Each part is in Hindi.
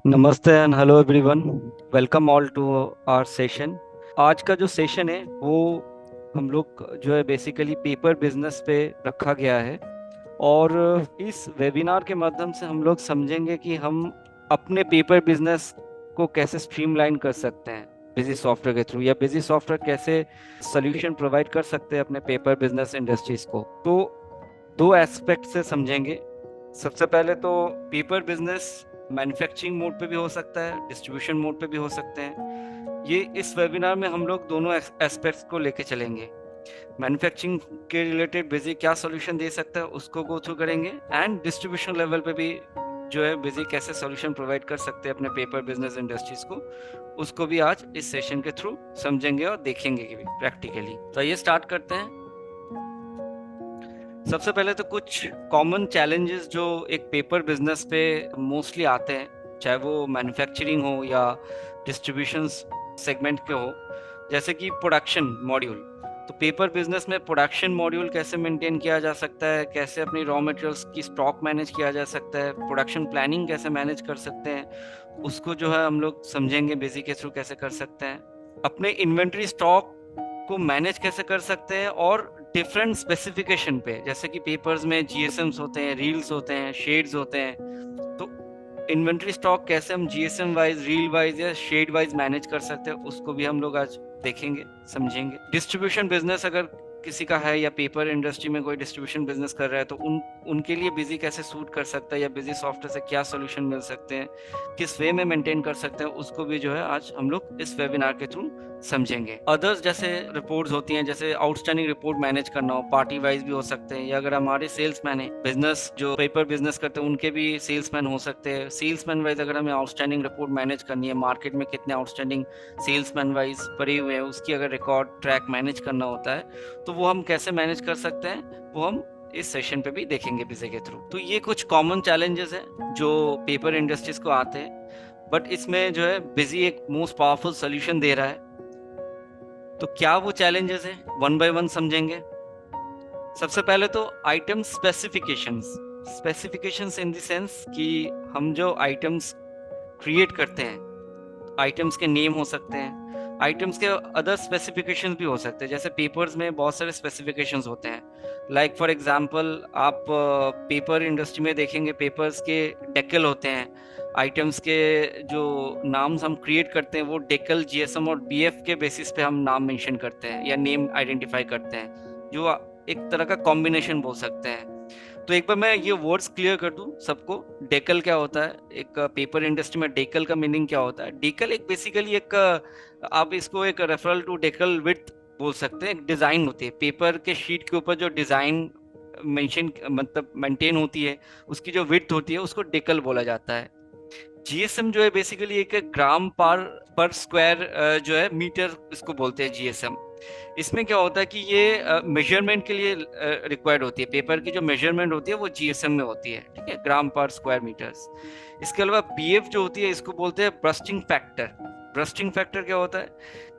नमस्ते and hello everyone. Welcome all to our session. आज का जो सेशन है वो हम लोग जो है बेसिकली पेपर बिजनेस पे रखा गया है। और इस वेबिनार के माध्यम से हम लोग समझेंगे कि हम अपने पेपर बिजनेस को कैसे स्ट्रीमलाइन कर सकते हैं बिजी सॉफ्टवेयर के थ्रू, या बिजी सॉफ्टवेयर कैसे सोल्यूशन प्रोवाइड कर सकते हैं अपने पेपर बिजनेस इंडस्ट्रीज को। तो दो एस्पेक्ट से समझेंगे। सबसे पहले तो पेपर बिजनेस मैन्युफैक्चरिंग मोड पे भी हो सकता है, डिस्ट्रीब्यूशन मोड पे भी हो सकते हैं। ये इस वेबिनार में हम लोग दोनों एस्पेक्ट्स को लेके चलेंगे। मैन्युफैक्चरिंग के रिलेटेड बिजी क्या सॉल्यूशन दे सकता है उसको गो थ्रू करेंगे, एंड डिस्ट्रीब्यूशन लेवल पे भी जो है बिजी कैसे सॉल्यूशन प्रोवाइड कर सकते हैं अपने पेपर बिजनेस इंडस्ट्रीज को, उसको भी आज इस सेशन के थ्रू समझेंगे और देखेंगे कि प्रैक्टिकली। तो ये स्टार्ट करते हैं। सबसे पहले तो कुछ कॉमन चैलेंजेस जो एक पेपर बिजनेस पे मोस्टली आते हैं, चाहे वो मैन्युफैक्चरिंग हो या डिस्ट्रीब्यूशन सेगमेंट के हो, जैसे कि प्रोडक्शन मॉड्यूल। तो पेपर बिजनेस में प्रोडक्शन मॉड्यूल कैसे मेंटेन किया जा सकता है, कैसे अपनी रॉ मटेरियल्स की स्टॉक मैनेज किया जा सकता है, प्रोडक्शन प्लानिंग कैसे मैनेज कर सकते हैं, उसको जो है हम लोग समझेंगे बिजी के थ्रू कैसे कर सकते हैं। अपने इन्वेंट्री स्टॉक को मैनेज कैसे कर सकते हैं, और डिफरेंट स्पेसिफिकेशन पे, जैसे कि पेपर्स में जीएसएम्स होते हैं, रील्स होते हैं, शेड्स होते हैं। तो इन्वेंट्री स्टॉक कैसे हम जीएसएम वाइज, रील वाइज या शेड वाइज मैनेज कर सकते हैं, उसको भी हम लोग आज देखेंगे, समझेंगे। डिस्ट्रीब्यूशन बिजनेस अगर किसी का है, या पेपर इंडस्ट्री में कोई डिस्ट्रीब्यूशन बिजनेस कर रहा है, तो उनके लिए बिजी कैसे सूट कर सकता है, या बिजी सॉफ्टवेयर से क्या सोल्यूशन मिल सकते हैं, किस वे में मेंटेन कर सकते हैं, उसको भी जो है आज हम लोग इस वेबिनार के थ्रू समझेंगे। अदर्स जैसे रिपोर्ट्स होती हैं, जैसे आउटस्टैंडिंग रिपोर्ट मैनेज करना हो, पार्टी वाइज भी हो सकते हैं, या अगर हमारे सेल्समैन है, बिजनेस जो पेपर बिजनेस करते हैं उनके भी सेल्समैन हो सकते हैं। सेल्समैन वाइज अगर हमें आउटस्टैंडिंग रिपोर्ट मैनेज करनी है, मार्केट में कितने आउटस्टैंडिंग सेल्समैन वाइज पड़े हुए हैं, उसकी अगर रिकॉर्ड ट्रैक मैनेज करना होता है, तो वो हम कैसे मैनेज कर सकते हैं, वो हम इस सेशन पे भी देखेंगे बिजी के थ्रू। तो ये कुछ कॉमन चैलेंजेस हैं जो पेपर इंडस्ट्रीज को आते हैं, बट इसमें जो है बिजी एक मोस्ट पावरफुल सोल्यूशन दे रहा है। तो क्या वो चैलेंजेस हैं, वन बाय वन समझेंगे। सबसे पहले तो item specifications. Specifications in the sense कि हम जो आइटम्स क्रिएट करते हैं, आइटम्स के नेम हो सकते हैं, आइटम्स के अदर स्पेसिफिकेशंस भी हो सकते हैं। जैसे पेपर्स में बहुत सारे स्पेसिफिकेशंस होते हैं। लाइक फॉर एग्जांपल आप पेपर इंडस्ट्री में देखेंगे, पेपर्स के डेकल होते हैं। आइटम्स के जो नाम्स हम क्रिएट करते हैं वो डेकल, जीएसएम और बीएफ के बेसिस पे हम नाम मेंशन करते हैं या नेम आइडेंटिफाई करते हैं, जो एक तरह का कॉम्बिनेशन बोल सकते हैं। तो एक बार मैं ये वर्ड्स क्लियर कर दूं सबको। डेकल क्या होता है, एक पेपर इंडस्ट्री में डेकल का मीनिंग क्या होता है। डेकल एक बेसिकली एक आप इसको एक रेफरल टू डेकल विड्थ बोल सकते हैं। एक डिजाइन होती है पेपर के शीट के ऊपर, जो डिजाइन मेंशन मतलब मेंटेन होती है, उसकी जो विड्थ होती है उसको डेकल बोला जाता है। जीएसएम जो है बेसिकली एक ग्राम पर स्क्वायर जो है मीटर, इसको बोलते हैं जीएसएम। इसमें क्या होता है कि ये मेजरमेंट के लिए रिक्वायर्ड होती है। पेपर की जो मेजरमेंट होती है वो जीएसएम में होती है, ठीक है, ग्राम पर स्क्वायर मीटर्स। इसके अलावा बीएफ जो होती है, इसको बोलते हैं ब्रस्टिंग फैक्टर। ब्रस्टिंग फैक्टर क्या होता है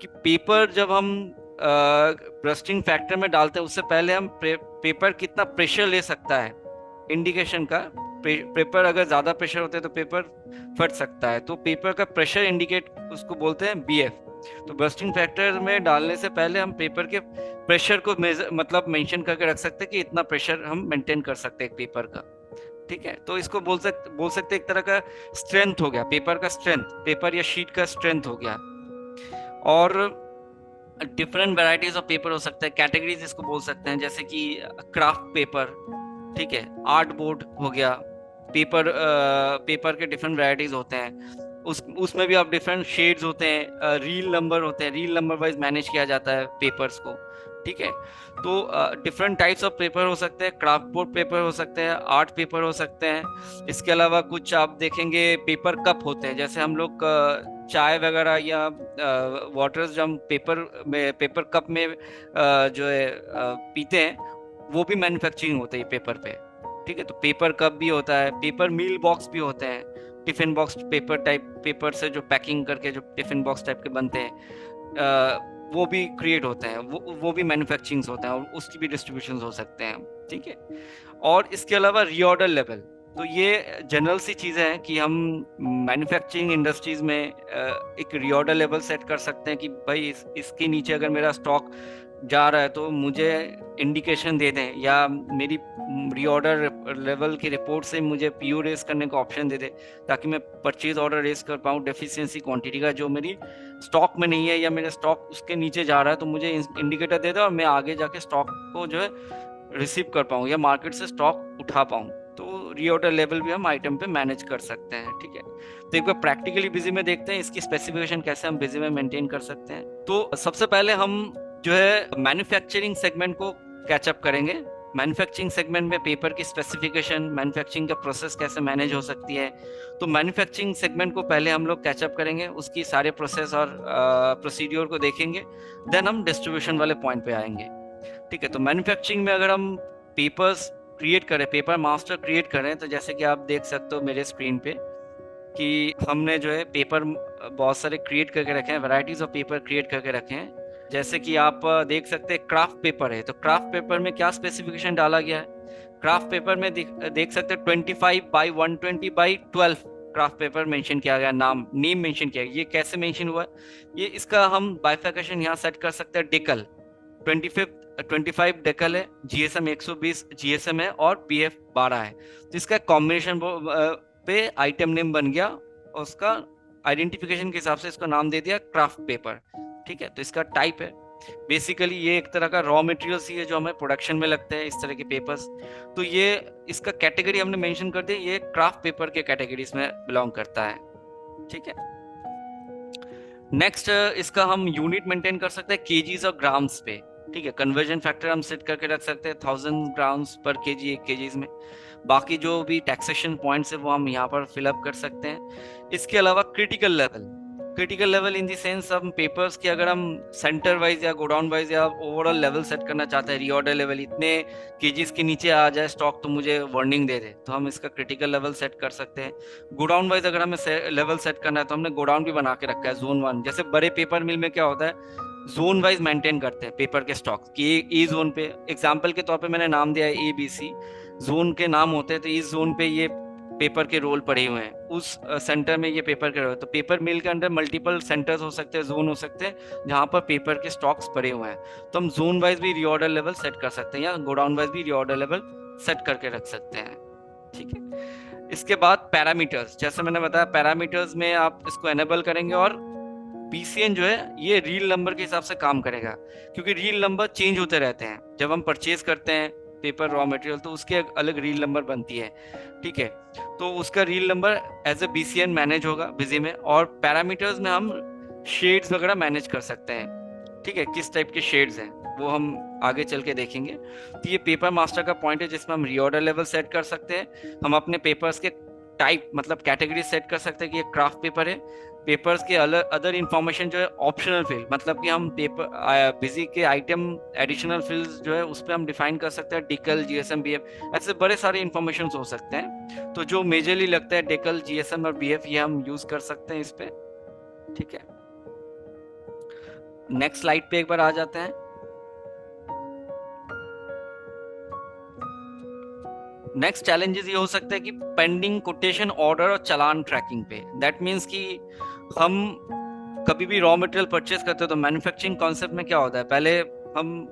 कि पेपर जब हम ब्रस्टिंग फैक्टर में डालते हैं, उससे पहले हम पेपर कितना प्रेशर ले सकता है, इंडिकेशन का। पेपर अगर ज्यादा प्रेशर होता है तो पेपर फट सकता है, तो पेपर का प्रेशर इंडिकेट उसको बोलते हैं बीएफ। तो बर्स्टिंग फैक्टर में डालने से पहले हम पेपर के प्रेशर को मतलब मेंशन करके रख सकते हैं कि इतना प्रेशर हम मेंटेन कर सकते हैं पेपर का, ठीक है। तो इसको बोल सकते हैं एक तरह का स्ट्रेंथ हो गया, पेपर का स्ट्रेंथ, पेपर या शीट का स्ट्रेंथ हो गया। और डिफरेंट वेराइटीज ऑफ पेपर हो सकते हैं, कैटेगरीज इसको बोल सकते हैं, जैसे कि क्राफ्ट पेपर, ठीक है, आर्ट बोर्ड हो गया। पेपर के डिफरेंट वैरायटीज होते हैं, उसमें भी आप डिफरेंट शेड्स होते हैं, रील नंबर होते हैं, रील नंबर वाइज मैनेज किया जाता है पेपर्स को, ठीक है। तो डिफरेंट टाइप्स ऑफ पेपर हो सकते हैं, क्राफ्ट बोर्ड पेपर हो सकते हैं, आर्ट पेपर हो सकते हैं। इसके अलावा कुछ आप देखेंगे पेपर कप होते हैं, जैसे हम लोग चाय वगैरह या वाटर्स जो हम पेपर कप में जो है पीते हैं, वो भी मैन्युफैक्चरिंग होता है पेपर पे, ठीक है। तो पेपर कप भी होता है, पेपर मील बॉक्स भी होते हैं, tiffin box paper type, paper से जो पैकिंग करके जो टिफिन बॉक्स टाइप के बनते हैं, वो भी क्रिएट होते हैं, वो भी मैन्युफैक्चरिंग होते हैं, और उसकी भी डिस्ट्रीब्यूशन हो सकते हैं, ठीक है। और इसके अलावा रीऑर्डर लेवल, तो ये जनरल सी चीज़ें हैं कि हम मैन्युफैक्चरिंग इंडस्ट्रीज में एक रीऑर्डर लेवल सेट कर सकते हैं कि भाई इसके नीचे अगर मेरा स्टॉक जा रहा है तो मुझे इंडिकेशन दे दें, या मेरी रीऑर्डर लेवल की रिपोर्ट से मुझे पीओ रेस करने का ऑप्शन दे दे, ताकि मैं परचेज ऑर्डर रेस कर पाऊँ डेफिशिएंसी क्वांटिटी का जो मेरी स्टॉक में नहीं है, या मेरा स्टॉक उसके नीचे जा रहा है तो मुझे इंडिकेटर दे दे और मैं आगे जाके स्टॉक को जो है रिसीव कर पाऊँ या मार्केट से स्टॉक उठा पाऊँ। तो रीऑर्डर लेवल भी हम आइटम पे मैनेज कर सकते हैं। ठीक है, तो एक बार प्रैक्टिकली बिजी में देखते हैं इसकी स्पेसिफिकेशन कैसे हम बिजी में मेंटेन कर सकते हैं। तो सबसे पहले हम जो है मैन्युफैक्चरिंग सेगमेंट को कैचअप करेंगे। मैन्युफैक्चरिंग सेगमेंट में पेपर की स्पेसिफिकेशन, मैन्युफैक्चरिंग का प्रोसेस कैसे मैनेज हो सकती है, तो मैन्युफैक्चरिंग सेगमेंट को पहले हम लोग कैचअप करेंगे, उसकी सारे प्रोसेस और प्रोसीड्योर को देखेंगे, देन हम डिस्ट्रीब्यूशन वाले पॉइंट पे आएंगे। ठीक है, तो मैन्युफैक्चरिंग में अगर हम पेपर्स क्रिएट करें, पेपर मास्टर क्रिएट करें, तो जैसे कि आप देख सकते हो मेरे स्क्रीन पे कि हमने जो है पेपर बहुत सारे क्रिएट करके रखे हैं, वैरायटीज ऑफ पेपर क्रिएट करके रखे हैं। जैसे कि आप देख सकते हैं क्राफ्ट पेपर है, तो क्राफ्ट पेपर में क्या स्पेसिफिकेशन डाला गया है, क्राफ्ट पेपर में देख सकते हैं 25/120/12 क्राफ्ट पेपर मेंशन किया गया, नेम मेंशन किया गया। ये कैसे मेंशन हुआ है, ये इसका हम बाइफिकेशन यहाँ सेट कर सकते हैं। डेकल 25 डेकल है, जीएसएम 120 जीएसएम है और बीएफ 12 है। तो इसका कॉम्बिनेशन पे आइटम नेम बन गया और उसका आइडेंटिफिकेशन के हिसाब से इसका नाम दे दिया क्राफ्ट पेपर। ठीक है, तो इसका टाइप है बेसिकली ये एक तरह का रॉ मटेरियल्स ही है जो हमें प्रोडक्शन में लगते हैं, इस तरह के पेपर्स। तो ये इसका कैटेगरी हमने मेंशन कर दिया, ये क्राफ्ट पेपर के कैटेगरीज में बिलोंग करता है। ठीक है, नेक्स्ट इसका हम यूनिट मेंटेन कर सकते हैं केजीज और ग्राम्स पे। ठीक है, कन्वर्जन फैक्टर हम सेट करके रख सकते हैं 1000 ग्राम्स पर केजी, 1 केजीज में। बाकी जो भी टैक्सेशन पॉइंट्स है वो हम यहाँ पर फिलअप कर सकते हैं। इसके अलावा critical level in the sense हम पेपर्स के अगर हम सेंटर वाइज या गोडाउन वाइज या ओवरऑल लेवल सेट करना चाहते हैं, रीऑर्डर लेवल इतने केजीज के नीचे आ जाए स्टॉक तो मुझे वार्निंग दे दे, तो हम इसका क्रिटिकल लेवल सेट कर सकते हैं। गोडाउन वाइज अगर हमें लेवल सेट करना है तो हमने गोडाउन भी बना के रखा है जोन 1। जैसे बड़े पेपर मिल में क्या होता है, जोन वाइज मेंटेन करते हैं पेपर के स्टॉक कि ए जोन पे, एग्जाम्पल के तौर पे मैंने नाम दिया है ABC, जोन के नाम होते हैं, तो इस जोन पे ये पेपर के रोल पड़े हुए हैं, उस सेंटर में ये पेपर के रोल। तो पेपर मिल के अंदर मल्टीपल सेंटर्स हो सकते हैं, जोन हो सकते हैं जहाँ पर पेपर के स्टॉक्स पड़े हुए हैं। तो हम जोन वाइज भी रीऑर्डर लेवल सेट कर सकते हैं या गोडाउन वाइज भी रीऑर्डर लेवल सेट करके रख सकते हैं। ठीक है, इसके बाद पैरामीटर्स, जैसे मैंने बताया पैरामीटर्स में आप इसको एनेबल करेंगे और PCN जो है ये रील नंबर के हिसाब से काम करेगा, क्योंकि रील नंबर चेंज होते रहते हैं। जब हम परचेज करते हैं पेपर रॉ मटेरियल तो उसके अलग रील नंबर बनती है। ठीक है, तो उसका reel number as A BCN manage होगा बिजी में। और पैरामीटर्स में हम शेड्स वगैरह मैनेज कर सकते हैं। ठीक है, किस टाइप के शेड्स हैं वो हम आगे चल के देखेंगे। तो ये पेपर मास्टर का पॉइंट है जिसमें हम रीऑर्डर लेवल सेट कर सकते हैं। हम अपने पेपर्स के टाइप मतलब कैटेगरी सेट कर सकते हैं कि ये क्राफ्ट पेपर है। पेपर्स के अदर इंफॉर्मेशन जो है ऑप्शनल फील्ड, मतलब कि हम पेपर बिजी के आइटम एडिशनल फील्ड्स जो है उस पर हम डिफाइन कर सकते हैं, डेकल GSM BF, ऐसे बड़े सारे इंफॉर्मेशन हो सकते हैं। तो जो मेजरली लगता है डेकल GSM और BF ये हम यूज कर सकते हैं इस पे। ठीक है, नेक्स्ट स्लाइड पे एक बार आ जाते हैं। नेक्स्ट चैलेंजेस ये हो सकता है कि पेंडिंग कोटेशन ऑर्डर और चालान ट्रैकिंग पे। दैट मीन्स कि हम कभी भी रॉ मटेरियल परचेज करते हो तो मैन्युफैक्चरिंग कॉन्सेप्ट में क्या होता है, पहले हम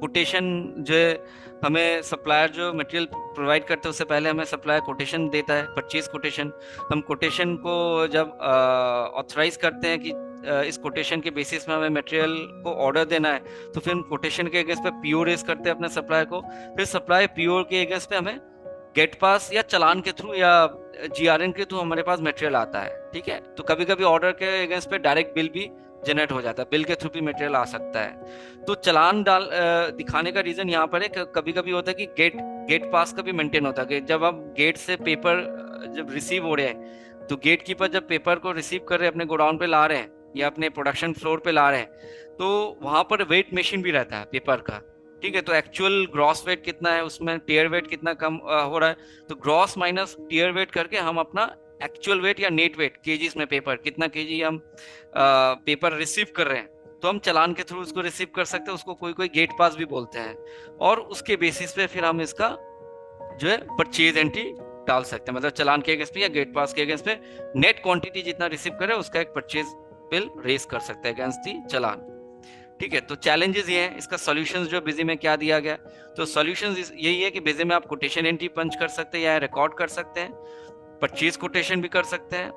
कोटेशन जो है हमें सप्लायर जो मटेरियल प्रोवाइड करते हैं उससे पहले हमें सप्लायर कोटेशन देता है, परचेज कोटेशन। हम कोटेशन को जब ऑथराइज करते हैं कि इस कोटेशन के बेसिस में हमें मटेरियल को ऑर्डर देना है, तो फिर हम कोटेशन के अगेंस्ट पे PO रेज करते हैं अपने सप्लायर को। फिर सप्लायर PO के अगेंस्ट पे हमें गेट पास या चालान के थ्रू या GRN के थ्रू हमारे पास मटेरियल आता है। ठीक है, तो कभी कभी ऑर्डर के अगेंस्ट पे डायरेक्ट बिल भी जनरेट हो जाता है, बिल के थ्रू भी मटेरियल आ सकता है। तो चालान दिखाने का रीजन यहाँ पर है, कभी कभी होता है कि गेट पास का भी मेंटेन होता है। जब आप गेट से पेपर जब रिसीव हो रहे हैं तो गेट कीपर जब पेपर को रिसीव कर रहे हैं अपने गोडाउन पे ला रहे हैं या अपने प्रोडक्शन फ्लोर पे ला रहे हैं, तो वहां पर वेट मशीन भी रहता है पेपर का। ठीक है, तो एक्चुअल ग्रॉस वेट कितना है, उसमें टीयर वेट कितना कम हो रहा है, तो ग्रॉस माइनस टीयर वेट करके हम अपना एक्चुअल वेट या नेट वेट केजीज में पेपर कितना केजी हम पेपर रिसीव कर रहे हैं, तो हम चालान के थ्रू उसको रिसीव कर सकते हैं। उसको कोई कोई गेट पास भी बोलते हैं। और उसके बेसिस पे फिर हम इसका जो है परचेज एंट्री डाल सकते हैं, मतलब चालान के अगेंस्ट पे या गेट पास के अगेंस्ट पे नेट क्वांटिटी जितना रिसीव करे उसका एक परचेज बिल रेज कर सकते हैं अगेंस्ट दी चालान। ठीक है, तो चैलेंजेस ये हैं, इसका सॉल्यूशंस जो बिजी में क्या दिया गया, तो सॉल्यूशंस यही है कि बिजी में आप कोटेशन एंट्री पंच कर सकते हैं या रिकॉर्ड कर सकते हैं, परचेज कोटेशन भी कर सकते हैं,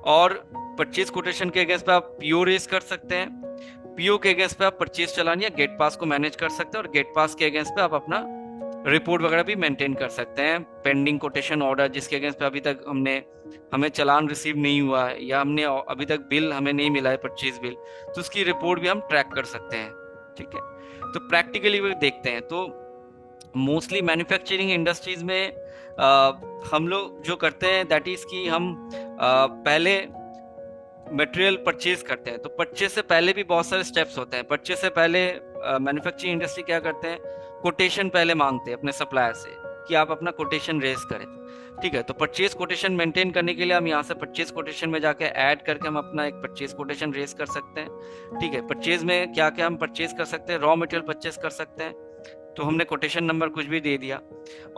और परचेज कोटेशन के अगेंस्ट पे आप पीओ रेज कर सकते हैं, पीओ के अगेंस्ट पे आप परचेज चालान या गेट पास को मैनेज कर सकते हैं, और गेट पास के अगेंस्ट पे आप अपना रिपोर्ट वगैरह भी मेंटेन कर सकते हैं। पेंडिंग कोटेशन ऑर्डर जिसके अगेंस्ट पे अभी तक हमें चालान रिसीव नहीं हुआ है या हमने अभी तक बिल हमें नहीं मिला है परचेज बिल, तो उसकी रिपोर्ट भी हम ट्रैक कर सकते हैं। ठीक है, तो प्रैक्टिकली भी देखते हैं तो मोस्टली मैन्युफैक्चरिंग इंडस्ट्रीज में हम लोग जो करते हैं दैट इज कि हम पहले मटेरियल परचेज करते हैं, तो परचेज से पहले भी बहुत सारे स्टेप्स होते हैं। परचेज से पहले मैन्युफैक्चरिंग इंडस्ट्री क्या करते हैं, कोटेशन पहले मांगते हैं अपने सप्लायर से कि आप अपना कोटेशन रेज करें। ठीक है, तो परचेज कोटेशन मेंटेन करने के लिए हम यहाँ से परचेज कोटेशन में जाके ऐड करके हम अपना एक परचेज कोटेशन रेज कर सकते हैं। ठीक है, परचेज में क्या क्या हम परचेज कर सकते हैं, रॉ मटेरियल परचेज कर सकते हैं, तो हमने कोटेशन नंबर कुछ भी दे दिया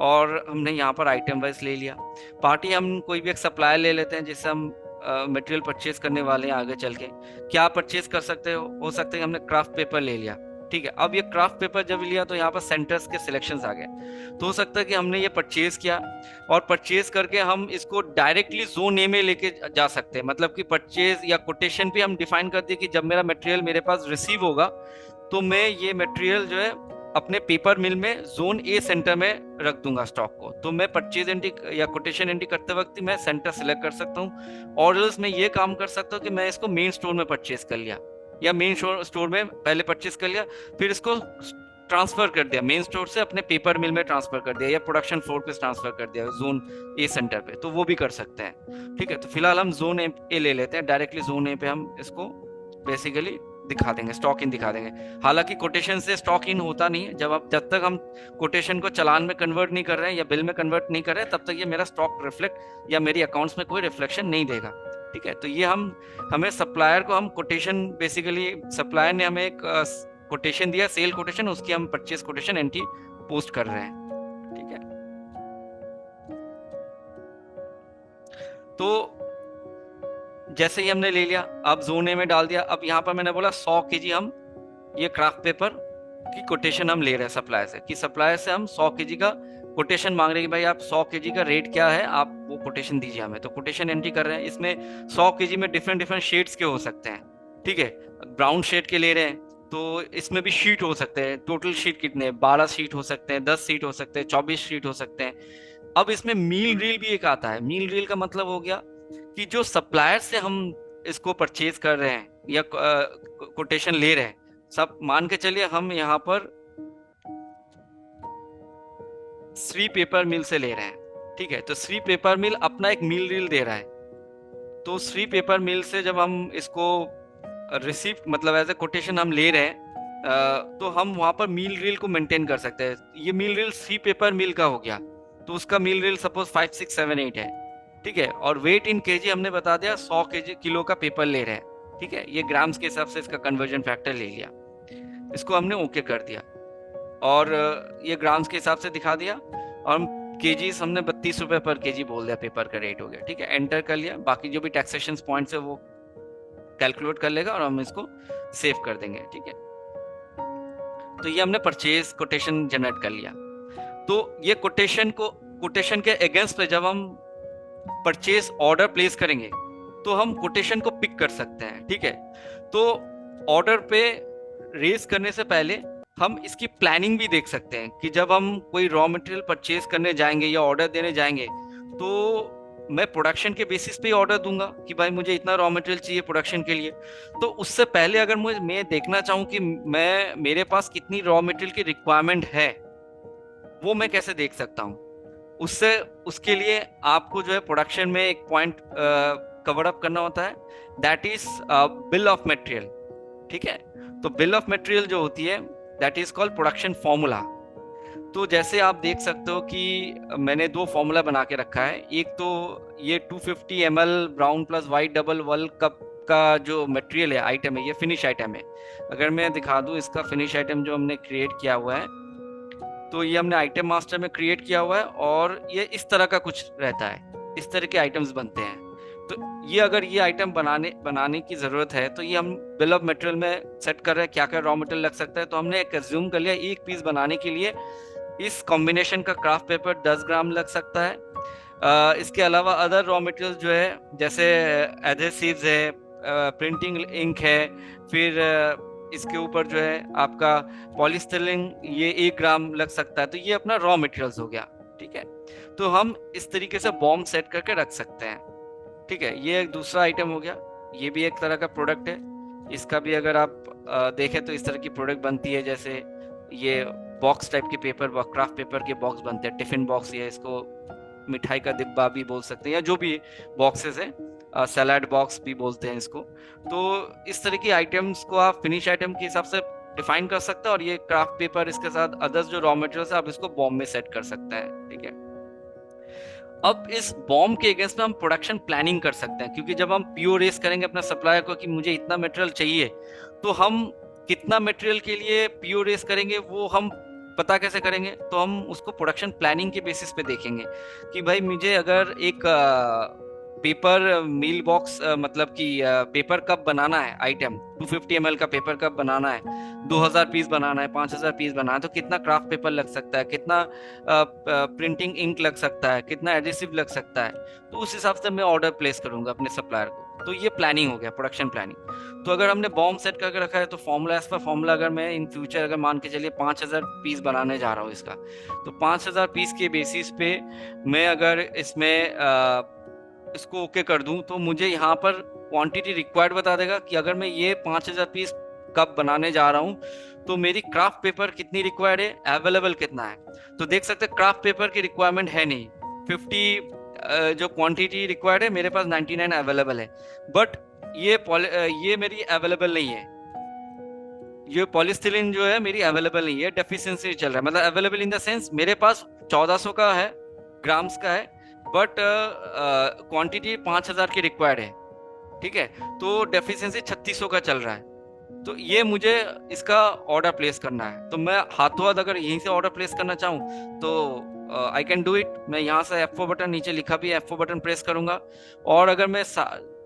और हमने यहाँ पर आइटम वाइज ले लिया। पार्टी हम कोई भी एक सप्लायर ले लेते हैं जिससे हम मटेरियल परचेज करने वाले हैं आगे चल के। क्या परचेज कर सकते हो सकता है हमने क्राफ्ट पेपर ले लिया। ठीक है, अब ये क्राफ्ट पेपर जब लिया तो यहाँ पर सेंटर्स के सिलेक्शंस आ गए, तो हो सकता है कि हमने ये परचेज किया और परचेज करके हम इसको डायरेक्टली जोन ए में लेके जा सकते हैं। मतलब कि परचेज या कोटेशन पे हम डिफाइन कर दिए कि जब मेरा मटेरियल मेरे पास रिसीव होगा तो मैं ये मटेरियल जो है अपने पेपर मिल में जोन ए सेंटर में रख दूंगा स्टॉक को। तो मैं परचेज एंट्री या कोटेशन एंट्री करते वक्त मैं सेंटर सिलेक्ट कर सकता हूँ, और एल्स मैं ये काम कर सकता हूँ कि मैं इसको मेन स्टोर में परचेज कर लिया या मेन स्टोर में पहले परचेज कर लिया, फिर इसको ट्रांसफर कर दिया मेन स्टोर से अपने पेपर मिल में ट्रांसफर कर दिया या प्रोडक्शन फ्लोर पे ट्रांसफर कर दिया जोन ए सेंटर पे, तो वो भी कर सकते हैं। ठीक है, तो फिलहाल हम जोन ए ले लेते हैं, डायरेक्टली जोन ए पे हम इसको बेसिकली दिखा देंगे, स्टॉक इन दिखा देंगे। हालांकि कोटेशन से स्टॉक इन होता नहीं है, जब तक हम कोटेशन को चालान में कन्वर्ट नहीं कर रहे हैं या बिल में कन्वर्ट नहीं कर रहे हैं तब तक ये मेरा स्टॉक रिफ्लेक्ट या मेरी अकाउंट्स में कोई रिफ्लेक्शन नहीं देगा। ठीक है, तो ये हमें सप्लायर को हम कोटेशन, बेसिकली सप्लायर ने हमें एक कोटेशन दिया, सेल कोटेशन, उसकी हम परचेज कोटेशन एंट्री पोस्ट कर रहे हैं। ठीक है, तो जैसे ही हमने ले लिया, अब जोन ए में डाल दिया। अब यहाँ पर मैंने बोला 100 केजी हम ये क्राफ्ट पेपर की कोटेशन हम ले रहे हैं सप्लायर से, कि सप्लायर से हम 100 केजी का कोटेशन मांग रहे हैं कि भाई आप 100 केजी का रेट क्या है, आप वो कोटेशन दीजिए हमें। तो कोटेशन एंट्री कर रहे हैं, इसमें 100 केजी में डिफरेंट शेड्स के हो सकते हैं। ठीक है, ब्राउन शेड के ले रहे हैं तो इसमें भी शीट हो सकते हैं। टोटल शीट कितने, 12 शीट हो सकते हैं, 10 शीट हो सकते हैं, 24 शीट हो सकते हैं। अब इसमें मील रील भी एक आता है। मील रील का मतलब हो गया कि जो सप्लायर से हम इसको परचेज कर रहे हैं या कोटेशन ले रहे हैं, सब मान के चलिए हम यहाँ पर श्री पेपर मिल से ले रहे हैं। ठीक है, तो श्री पेपर मिल अपना एक मील रील दे रहा है, तो श्री पेपर मिल से जब हम इसको रिसीव मतलब एज ए कोटेशन हम ले रहे हैं तो हम वहां पर मील रील को मेंटेन कर सकते हैं। ये मील रील श्री पेपर मिल का हो गया, तो उसका मील रील सपोज 5, 6, 7, 8 है। ठीक है, और वेट इन केजी हमने बता दिया 100 केजी किलो का पेपर ले रहे हैं। ठीक है, ये ग्राम्स के हिसाब से इसका कन्वर्जन फैक्टर ले लिया, इसको हमने ओके कर दिया और ये ग्राम्स के हिसाब से दिखा दिया, और हम केजीज हमने 32 रुपए पर केजी बोल दिया, पेपर का रेट हो गया। ठीक है, एंटर कर लिया, बाकी जो भी टैक्सेशन पॉइंट्स है वो कैलकुलेट कर लेगा और हम इसको सेव कर देंगे। ठीक है, तो ये हमने परचेज कोटेशन जनरेट कर लिया। तो ये कोटेशन के अगेंस्ट पे जब हम परचेज ऑर्डर प्लेस करेंगे तो हम कोटेशन को पिक कर सकते हैं। ठीक है, तो ऑर्डर पे रेज करने से पहले हम इसकी प्लानिंग भी देख सकते हैं कि जब हम कोई रॉ मटेरियल परचेज करने जाएंगे या ऑर्डर देने जाएंगे तो मैं प्रोडक्शन के बेसिस पे ही ऑर्डर दूंगा कि भाई मुझे इतना रॉ मटेरियल चाहिए प्रोडक्शन के लिए। तो उससे पहले अगर मैं देखना चाहूँ कि मेरे पास कितनी रॉ मटेरियल की रिक्वायरमेंट है, वो मैं कैसे देख सकता हूँ? उसके लिए आपको जो है प्रोडक्शन में एक पॉइंट कवर अप करना होता है, that is bill of material. ठीक है, तो बिल ऑफ मटेरियल जो होती है that is called production formula. तो जैसे आप देख सकते हो कि मैंने 2 फॉर्मूला बना के रखा है। एक तो ये 250 ml brown plus white double वल कप का जो मटेरियल है, आइटम है, ये फिनिश आइटम है। अगर मैं दिखा दूं इसका फिनिश आइटम जो हमने क्रिएट किया हुआ है, तो ये हमने आइटम मास्टर में क्रिएट किया हुआ है, और ये इस तरह का कुछ रहता है, इस तरह के आइटम्स बनते हैं। तो ये अगर ये आइटम बनाने की जरूरत है, तो ये हम बिल ऑफ मटेरियल में सेट कर रहे हैं क्या क्या रॉ मटेरियल लग सकता है। तो हमने एक एज्यूम कर लिया एक पीस बनाने के लिए इस कॉम्बिनेशन का क्राफ्ट पेपर 10 ग्राम लग सकता है। इसके अलावा अदर रॉ मटेरियल जो है, जैसे एडहेसिव्स है, प्रिंटिंग इंक है, फिर इसके ऊपर जो है आपका पॉलीस्टाइरीन, ये 1 ग्राम लग सकता है। तो ये अपना रॉ मटेरियल्स हो गया, ठीक है। तो हम इस तरीके से बॉम्ब सेट करके रख सकते हैं, ठीक है। ये एक दूसरा आइटम हो गया, ये भी एक तरह का प्रोडक्ट है। इसका भी अगर आप देखें तो इस तरह की प्रोडक्ट बनती है, जैसे ये बॉक्स टाइप के पेपर, क्राफ्ट पेपर के बॉक्स बनते हैं, टिफिन बॉक्स, या इसको मिठाई का डिब्बा भी बोल सकते हैं, या जो भी बॉक्सेस है, सलाड बॉक्स भी बोलते हैं इसको। तो इस तरह की आइटम्स को आप फिनिश आइटम के हिसाब से डिफाइन कर सकते हैं, और ये क्राफ्ट पेपर इसके साथ अदर्स जो रॉ मटेरियल्स है आप इसको बॉम्ब में सेट कर सकते हैं, ठीक है। अब इस बॉम्ब के अगेंस्ट में हम प्रोडक्शन प्लानिंग कर सकते हैं, क्योंकि जब हम पीओ रेस करेंगे अपना सप्लायर को कि मुझे इतना मटेरियल चाहिए, तो हम कितना मटेरियल के लिए पीओ रेस करेंगे वो हम पता कैसे करेंगे? तो हम उसको प्रोडक्शन प्लानिंग के बेसिस पे देखेंगे कि भाई मुझे अगर एक पेपर मील बॉक्स, मतलब कि पेपर कप बनाना है, आइटम 250 ml का पेपर कप बनाना है, 2000 पीस बनाना है, 5000 पीस बनाना है, तो कितना क्राफ्ट पेपर लग सकता है, कितना प्रिंटिंग इंक लग सकता है, कितना एडिसिव लग सकता है। तो उस हिसाब से मैं ऑर्डर प्लेस करूंगा अपने सप्लायर को। तो ये प्लानिंग हो गया, प्रोडक्शन प्लानिंग। तो अगर हमने बॉम्ब सेट करके रखा है, तो फॉर्मूला एज पर फॉर्मूला, अगर मैं इन फ्यूचर अगर मान के चलिए 5000 पीस बनाने जा रहा हूँ इसका, तो 5000 पीस के बेसिस पे मैं अगर इसमें इसको ओके कर दूं, तो मुझे यहाँ पर क्वांटिटी रिक्वायर्ड बता देगा कि अगर मैं ये 5000 पीस कप बनाने जा रहा हूँ तो मेरी क्राफ्ट पेपर कितनी रिक्वायर्ड है, अवेलेबल कितना है। तो देख सकते हैं क्राफ्ट पेपर की रिक्वायरमेंट है नहीं, 50 जो क्वांटिटी रिक्वायर्ड है मेरे पास 99 अवेलेबल है, बट ये मेरी अवेलेबल नहीं है। ये पॉलीस्टाइरीन जो है मेरी अवेलेबल नहीं है, डेफिशिएंसी चल रहा है, मतलब अवेलेबल इन द सेंस मेरे पास 1400 का है, ग्राम्स का है, बट क्वांटिटी 5000 की रिक्वायर्ड है, ठीक है। तो डेफिशिएंसी 3600 का चल रहा है। तो ये मुझे इसका ऑर्डर प्लेस करना है। तो मैं हाथों हाथ अगर यहीं से ऑर्डर प्लेस करना चाहूँ तो आई कैन डू इट। मैं यहाँ से F4 बटन, नीचे लिखा भी है F4 बटन प्रेस करूंगा, और अगर मैं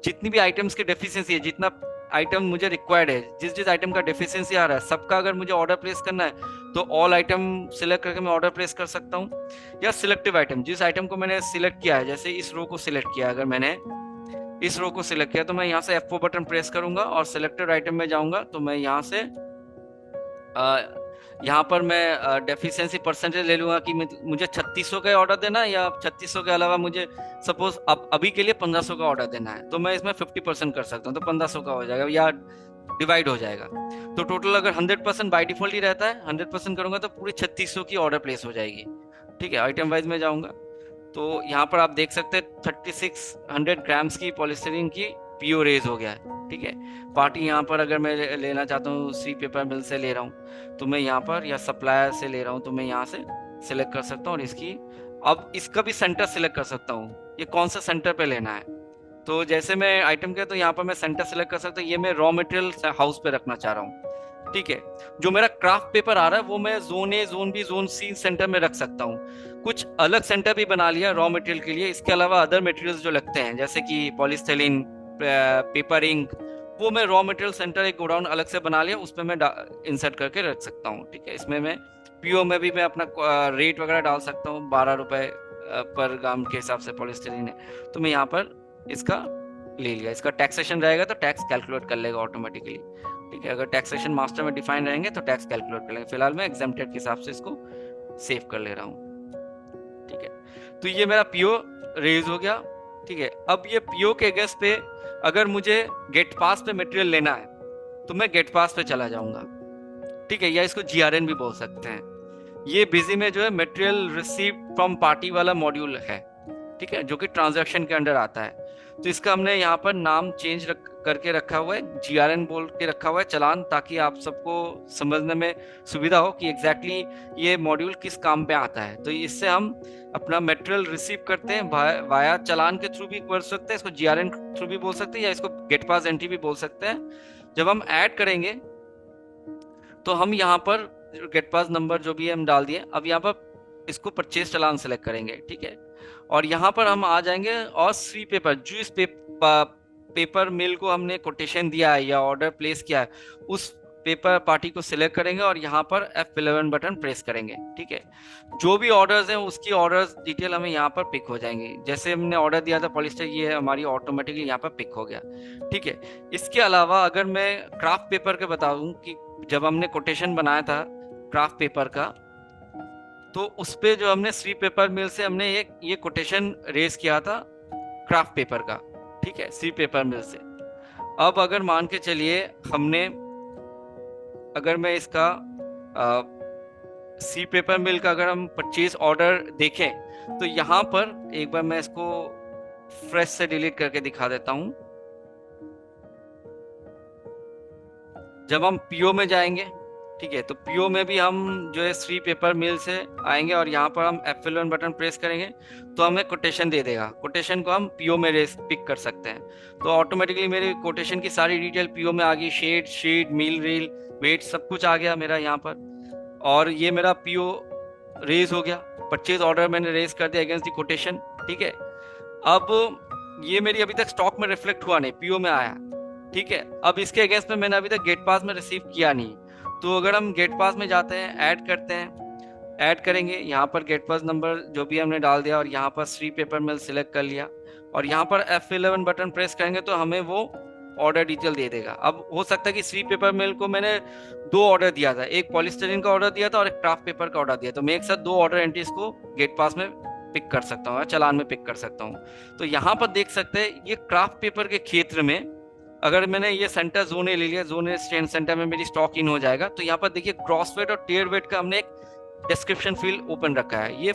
जितनी भी आइटम्स की डेफिशिएंसी है, जितना आइटम मुझे रिक्वायर्ड है, जिस जिस आइटम का डेफिशिएंसी आ रहा है, सबका अगर मुझे ऑर्डर प्लेस करना है, तो ऑल आइटम सिलेक्ट करके मैं ऑर्डर प्लेस कर सकता हूँ। या सिलेक्टिव आइटम, जिस आइटम को मैंने सिलेक्ट किया है, जैसे इस रो को सिलेक्ट किया, अगर मैंने इस रो को सिलेक्ट किया, तो मैं यहाँ से F4 बटन प्रेस करूंगा और सिलेक्टेड आइटम में जाऊंगा। तो मैं यहाँ से यहाँ पर मैं डेफिशिएंसी परसेंटेज ले लूंगा कि मुझे 3600 का ऑर्डर देना है, या 3600 के अलावा मुझे सपोज अभी के लिए 1500 का ऑर्डर देना है, तो मैं इसमें 50% कर सकता हूँ, तो 1500 का हो जाएगा या डिवाइड हो जाएगा। तो टोटल अगर 100% बाई डिफॉल्ट ही रहता है, 100% करूंगा तो पूरी 3600 की ऑर्डर प्लेस हो जाएगी, ठीक है। आइटम वाइज में जाऊंगा, तो यहाँ पर आप देख सकते हैं 3600 ग्राम्स की पॉलीस्टाइरीन की पीओ रेज हो गया है, ठीक है। पार्टी यहाँ पर अगर मैं लेना चाहता हूँ, सी पेपर मिल से ले रहा हूँ, तो मैं यहाँ पर, या सप्लायर से ले रहा हूँ, तो मैं यहाँ से सिलेक्ट कर सकता हूँ, और इसकी अब इसका भी सेंटर सिलेक्ट कर सकता हूँ, ये कौन सा सेंटर पे लेना है। तो जैसे मैं आइटम किया, तो यहाँ पर मैं सेंटर सिलेक्ट कर सकता हूँ, ये मैं रॉ मटेरियल हाउस पे रखना चाह रहा हूँ, ठीक है। जो मेरा क्राफ्ट पेपर आ रहा है वो मैं zone A, zone B, zone C center में रख सकता हूँ। कुछ अलग सेंटर भी बना लिया रॉ मटेरियल के लिए। इसके अलावा अदर मटेरियल्स जो लगते हैं, जैसे कि पॉलीस्टाइरीन, पेपर इंक, वो मैं रॉ मटेरियल सेंटर एक गोडाउन अलग से बना लिया, उसमें मैं इंसर्ट करके रख सकता हूँ, ठीक है। इसमें मैं पीओ में भी मैं अपना रेट वगैरह डाल सकता हूँ, 12 रुपए पर ग्राम के हिसाब से पॉलीस्टाइरीन है, तो मैं यहाँ पर इसका ले लिया। इसका टैक्सेशन रहेगा तो टैक्स कैलकुलेट कर लेगा ऑटोमेटिकली, ठीक है। अगर टैक्सेशन मास्टर में डिफाइन रहेंगे तो टैक्स कैलकुलेट कर लेंगे। फिलहाल मैं एग्जेम्प्टेड के हिसाब से इसको सेव कर ले रहा हूँ, ठीक है। तो ये मेरा पीओ रेज हो गया, ठीक है। अब ये पीओ के अगेंस्ट पे अगर मुझे गेट पास पे मटेरियल लेना है, तो मैं गेट पास पे चला जाऊंगा, ठीक है, या इसको जीआरएन भी बोल सकते हैं। ये बिजी में जो है मटेरियल रिसीव फ्रॉम पार्टी वाला मॉड्यूल है, ठीक है, जो कि ट्रांजैक्शन के अंडर आता है। तो इसका हमने यहाँ पर नाम चेंज करके रखा हुआ है, जीआरएन बोल के रखा हुआ है, चलान, ताकि आप सबको समझने में सुविधा हो कि एग्जैक्टली ये मॉड्यूल किस काम पे आता है। तो इससे हम अपना मटेरियल रिसीव करते हैं, वाया चलान के थ्रू भी कर सकते हैं, इसको जीआरएन थ्रू भी बोल सकते हैं, या इसको गेट पास एंट्री भी बोल सकते हैं। जब हम ऐड करेंगे तो हम यहाँ पर गेट पास नंबर जो भी है हम डाल दिए। अब यहाँ पर इसको परचेज चालान सेलेक्ट करेंगे, ठीक है। और यहाँ पर हम आ जाएंगे और सी पेपर, जो इस पेपर मिल को हमने कोटेशन दिया है या ऑर्डर प्लेस किया है, उस पेपर पार्टी को सिलेक्ट करेंगे और यहाँ पर F11 बटन प्रेस करेंगे, ठीक है। जो भी ऑर्डर्स हैं उसकी ऑर्डर्स डिटेल हमें यहाँ पर पिक हो जाएंगी। जैसे हमने ऑर्डर दिया था पॉलिस्टर, ये हमारी ऑटोमेटिकली यहाँ पर पिक हो गया, ठीक है। इसके अलावा अगर मैं क्राफ्ट पेपर के बता दूं कि जब हमने कोटेशन बनाया था क्राफ्ट पेपर का, तो उस पे जो हमने सी पेपर मिल से हमने ये कोटेशन रेज किया था क्राफ्ट पेपर का, ठीक है, सी पेपर मिल से। अब अगर मान के चलिए हमने, अगर मैं इसका सी पेपर मिल का अगर हम परचेज ऑर्डर देखें तो यहाँ पर एक बार मैं इसको फ्रेश से डिलीट करके दिखा देता हूं। जब हम पीओ में जाएंगे, ठीक है, तो पीओ में भी हम जो है सी पेपर मिल से आएंगे और यहाँ पर हम F11 बटन प्रेस करेंगे तो हमें कोटेशन दे देगा। कोटेशन को हम पीओ में रेस पिक कर सकते हैं, तो ऑटोमेटिकली मेरी कोटेशन की सारी डिटेल पीओ में आ गई। शेड, शीट, मील रील, वेट सब कुछ आ गया मेरा यहाँ पर, और ये मेरा पीओ रेज हो गया। परचेज ऑर्डर मैंने रेज कर दिया अगेंस्ट दी कोटेशन, ठीक है। अब ये मेरी अभी तक स्टॉक में रिफ्लेक्ट हुआ नहीं, पीओ में आया, ठीक है। अब इसके अगेंस्ट में मैंने अभी तक गेट पास में रिसीव किया नहीं, तो अगर हम गेट पास में जाते हैं, ऐड करते हैं, ऐड करेंगे, यहाँ पर गेट पास नंबर जो भी हमने डाल दिया और यहाँ पर सी पेपर मिल सिलेक्ट कर लिया और यहाँ पर F11 बटन प्रेस करेंगे तो हमें वो ऑर्डर डिटेल दे देगा। अब हो सकता है कि सी पेपर मिल को मैंने 2 ऑर्डर दिया था, एक पॉलिस्टरीन का ऑर्डर दिया था और एक क्राफ्ट पेपर का ऑर्डर दिया, तो मैं एक साथ 2 ऑर्डर एंट्रीज को गेट पास में पिक कर सकता हूँ, चालान में पिक कर सकता हूँ। तो यहाँ पर देख सकते हैं ये क्राफ्ट पेपर के क्षेत्र में अगर मैंने ये सेंटर जोन ले लिया, जोन स्टैंड सेंटर में मेरी स्टॉक इन हो जाएगा। तो यहाँ पर देखिए क्रॉस वेट और टेयर वेट का हमने एक डिस्क्रिप्शन फील्ड ओपन रखा है। ये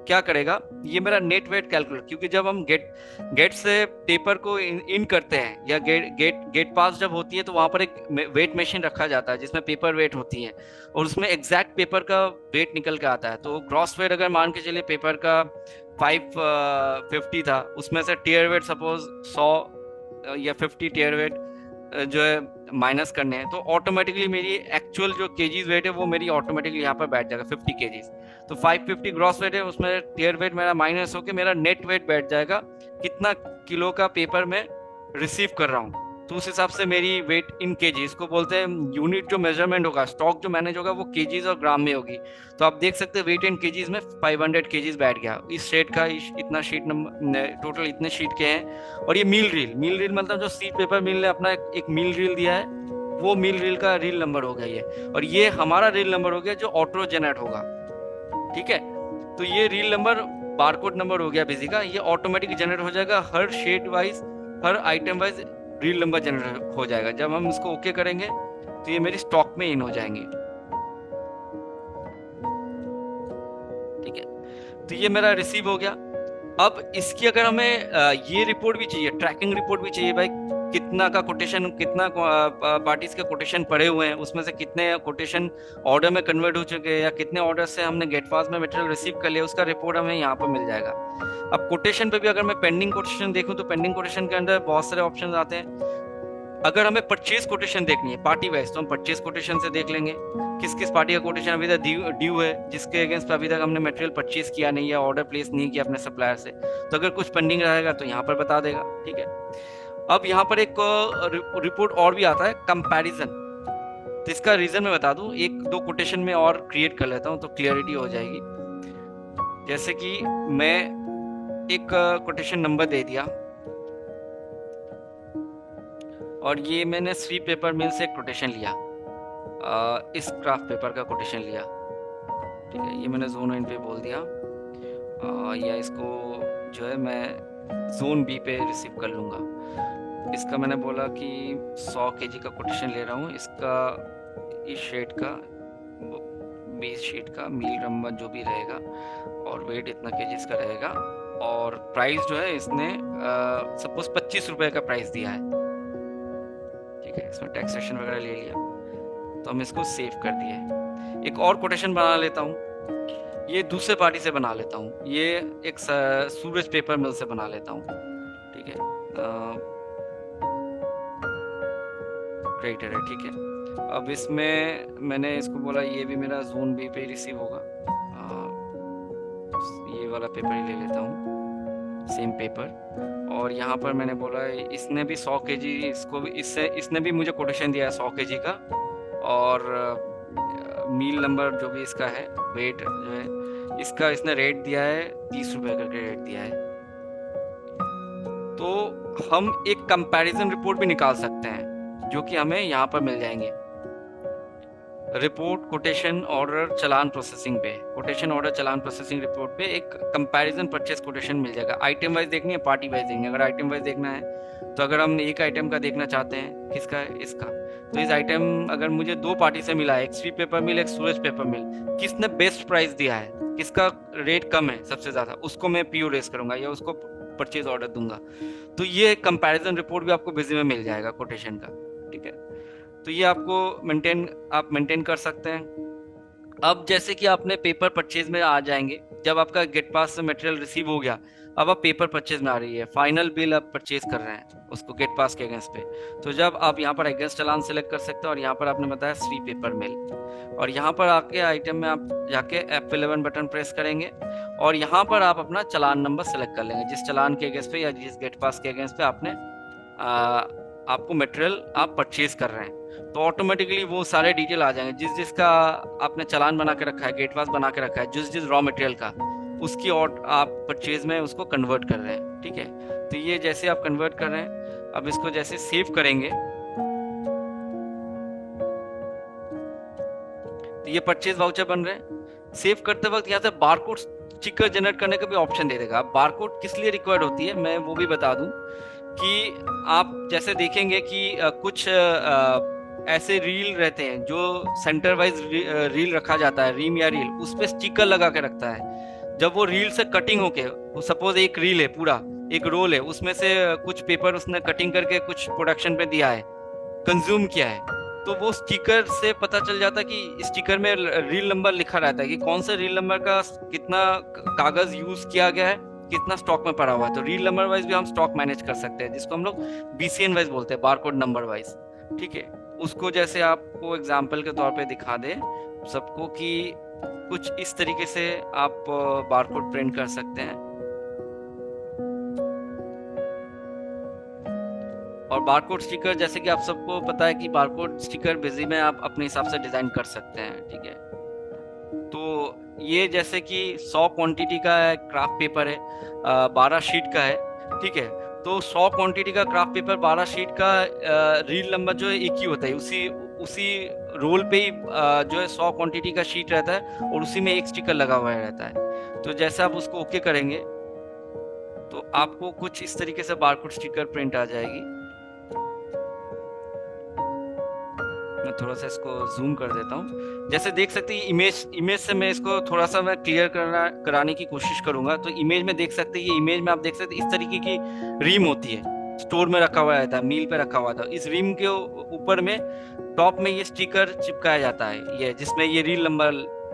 क्या करेगा, ये मेरा नेट वेट कैलकुलेट, क्योंकि जब हम गेट से पेपर को इन करते हैं या गेट पास जब होती है तो वहां पर एक वेट मशीन रखा जाता है जिसमें पेपर वेट होती है और उसमें एग्जैक्ट पेपर का वेट निकल के आता है। तो क्रॉस वेट अगर मान के चलिए पेपर का 550 था, उसमें से टीयर वेट सपोज 100 या 50 टीयर वेट जो है माइनस करने हैं, तो ऑटोमेटिकली मेरी एक्चुअल जो केजीज वेट है वो मेरी ऑटोमेटिकली यहाँ पर बैठ जाएगा 50 केजीज। तो 550 ग्रॉस वेट है, उसमें टीयर वेट मेरा माइनस होकर मेरा नेट वेट बैठ जाएगा, कितना किलो का पेपर मैं रिसीव कर रहा हूँ। तो उस हिसाब से मेरी वेट इन केजीज को बोलते हैं, यूनिट जो मेजरमेंट होगा, स्टॉक जो मैनेज होगा वो केजीज और ग्राम में होगी। तो आप देख सकते हैं वेट इन केजीज में 500 केजीज बैठ गया इस शेड का। इतना शीट नंबर टोटल इतने शीट के हैं। और ये मील रील मतलब जो सीट पेपर मिल ने अपना एक मील रील दिया है, वो मील रील का रील नंबर हो गया ये, और ये हमारा रील नंबर हो गया जो ऑटो जनरेट होगा, ठीक है। तो ये रील नंबर बारकोड नंबर हो गया बिजी का, ये ऑटोमेटिक जनरेट हो जाएगा हर शेड वाइज, हर item wise reel number generate हो जाएगा। जब हम इसको ओके करेंगे तो ये मेरी स्टॉक में इन हो जाएंगे, ठीक है। तो ये मेरा रिसीव हो गया। अब इसकी अगर हमें ये रिपोर्ट भी चाहिए, ट्रैकिंग रिपोर्ट भी चाहिए, भाई कितना का कोटेशन, कितना पार्टीज के कोटेशन पड़े हुए हैं, उसमें से कितने कोटेशन ऑर्डर में कन्वर्ट हो चुके हैं या कितने ऑर्डर से हमने गेट पास में मटेरियल रिसीव कर लिया, उसका रिपोर्ट हमें यहाँ पर मिल जाएगा। अब कोटेशन पे भी अगर मैं पेंडिंग कोटेशन देखूं तो पेंडिंग कोटेशन के अंदर बहुत सारे ऑप्शन आते हैं। अगर हमें परचेज कोटेशन देखनी है पार्टी वाइज तो हम परचेज कोटेशन से देख लेंगे किस किस पार्टी का कोटेशन अभी तक ड्यू है, जिसके अगेंस्ट अभी तक हमने मटेरियल परचेज किया नहीं या ऑर्डर प्लेस नहीं किया अपने सप्लायर से। तो अगर कुछ पेंडिंग रहेगा तो यहाँ पर बता देगा, ठीक है। अब यहाँ पर एक रिपोर्ट और भी आता है कंपैरिजन, तो इसका रीजन मैं बता दूं, 1-2 कोटेशन में और क्रिएट कर लेता हूँ तो क्लियरिटी हो जाएगी। जैसे कि मैं एक कोटेशन नंबर दे दिया और ये मैंने सी पेपर मिल से एक कोटेशन लिया, इस क्राफ्ट पेपर का कोटेशन लिया, ठीक है। ये मैंने जोन 9 पे बोल दिया, या इसको जो है मैं जोन बी पे रिसीव कर लूँगा। इसका मैंने बोला कि 100 केजी का कोटेशन ले रहा हूँ, इसका इस शेड का 20 शीट का मील नंबर जो भी रहेगा और वेट इतना केजी इसका रहेगा, और प्राइस जो है इसने सपोज 25 रुपए का प्राइस दिया है, ठीक है। इसमें टैक्सेशन वगैरह ले लिया तो हम इसको सेव कर दिए। एक और कोटेशन बना लेता हूँ, ये दूसरे पार्टी से बना लेता हूँ, ये एक सूरज पेपर मिल से बना लेता हूँ, ठीक है। क्रिएटर है, ठीक है। अब इसमें मैंने इसको बोला ये भी मेरा जोन बी पे रिसीव होगा। ये वाला पेपर ही ले लेता हूँ, सेम पेपर। और यहाँ पर मैंने बोला इसने भी 100 केजी, इसको भी इसने भी मुझे कोटेशन दिया है 100 केजी का। और मील नंबर जो भी इसका है, वेट जो है इसका, इसने रेट दिया है 30 रुपये करके रेट दिया है। तो हम एक कंपैरिजन रिपोर्ट भी निकाल सकते हैं जो कि हमें यहाँ पर मिल जाएंगे। रिपोर्ट कोटेशन ऑर्डर चलान प्रोसेसिंग पे, कोटेशन ऑर्डर चलान प्रोसेसिंग रिपोर्ट पे एक कंपैरिजन परचेस कोटेशन मिल जाएगा। आइटम वाइज देखनी है, पार्टी वाइज देखनी है। अगर आइटम वाइज देखना है तो अगर हम एक आइटम का देखना चाहते हैं, किसका है, इसका, तो इस आइटम अगर मुझे 2 पार्टी से मिला है, एक श्री पेपर मिल, एक सूरज पेपर मिल, किसने बेस्ट प्राइस दिया है, किसका रेट कम है सबसे ज्यादा, उसको मैं पीओ रेस करूंगा या उसको परचेज ऑर्डर दूंगा। तो ये कंपैरिजन रिपोर्ट भी आपको बिजी में मिल जाएगा कोटेशन का, ठीक है। तो ये आपको आप मेंटेन कर सकते हैं। अब जैसे कि आपने पेपर परचेज में आ जाएंगे, जब आपका गेट पास से मटेरियल रिसीव हो गया, अब आप पेपर परचेज में आ रही है, फाइनल बिल आप परचेज कर रहे हैं उसको गेट पास के अगेंस्ट पे। तो जब आप यहाँ पर अगेंस्ट चलान सेलेक्ट कर सकते हैं, और यहाँ पर आपने बताया श्री पेपर मिल, और यहाँ पर आके आइटम में आप जाके F11 बटन प्रेस करेंगे, और यहाँ पर आप अपना चलान नंबर सेलेक्ट कर लेंगे, जिस चलान के अगेंस्ट पे या जिस गेट पास के अगेंस्ट पे आपको मटेरियल आप परचेज कर रहे हैं। तो ऑटोमेटिकली वो सारे डिटेल आ जाएंगे, जिस जिसका आपने चालान बना के रखा है, गेट पास बना के रखा है, जिस जिस रॉ मटेरियल का, उसकी आप परचेज में उसको कन्वर्ट कर रहे हैं, ठीक है। तो ये जैसे आप कन्वर्ट कर रहे हैं, अब इसको जैसे सेव करेंगे तो ये परचेज वाउचर बन रहे हैं। सेव करते वक्त यहाँ से बारकोड स्टिकर जनरेट करने का भी ऑप्शन दे देगा। बारकोड किस लिए रिक्वायर्ड होती है मैं वो भी बता दूं, कि आप जैसे देखेंगे कि कुछ ऐसे रील रहते हैं जो सेंटर वाइज रील रखा जाता है, रीम या रील, उस पे स्टिकर लगा के रखता है। जब वो रील से कटिंग होके, सपोज एक रील है, पूरा एक रोल है, उसमें से कुछ पेपर उसने कटिंग करके कुछ प्रोडक्शन पे दिया है, कंज्यूम किया है, तो वो स्टिकर से पता चल जाता है कि स्टिकर में रील नंबर लिखा रहता है कि कौन से रील नंबर का कितना कागज यूज किया गया है, कितना स्टॉक में पड़ा हुआ है। तो रील नंबर वाइज भी हम स्टॉक मैनेज कर सकते हैं, जिसको हम लोग BCN वाइज बोलते हैं, बारकोड नंबर वाइज, ठीक है। उसको जैसे आपको एग्जांपल के तौर पे दिखा दे सबको कि कुछ इस तरीके से आप बारकोड प्रिंट कर सकते हैं। और बारकोड स्टिकर, जैसे कि आप सबको पता है कि बारकोड स्टिकर बिजी में आप अपने हिसाब से डिजाइन कर सकते हैं, ठीक है। तो ये जैसे कि 100 क्वांटिटी का क्राफ्ट पेपर है, 12 शीट का है, ठीक है। तो 100 क्वांटिटी का क्राफ्ट पेपर 12 शीट का रील नंबर जो है एक ही होता है, उसी रोल पे ही जो है 100 क्वांटिटी का शीट रहता है, और उसी में एक स्टिकर लगा हुआ रहता है। तो जैसे आप उसको ओके करेंगे तो आपको कुछ इस तरीके से बारकोड स्टिकर प्रिंट आ जाएगी। मैं थोड़ा सा इसको जूम कर देता हूँ। जैसे देख सकते हैं इमेज से मैं इसको थोड़ा सा मैं क्लियर कराने की कोशिश करूंगा। तो इमेज में देख सकते हैं, ये इमेज में आप देख सकते हैं इस तरीके की रीम होती है, स्टोर में रखा हुआ रहता है, मील पे रखा हुआ था। इस रीम के ऊपर में टॉप में ये स्टिकर चिपकाया जाता है, ये जिसमें ये रील नंबर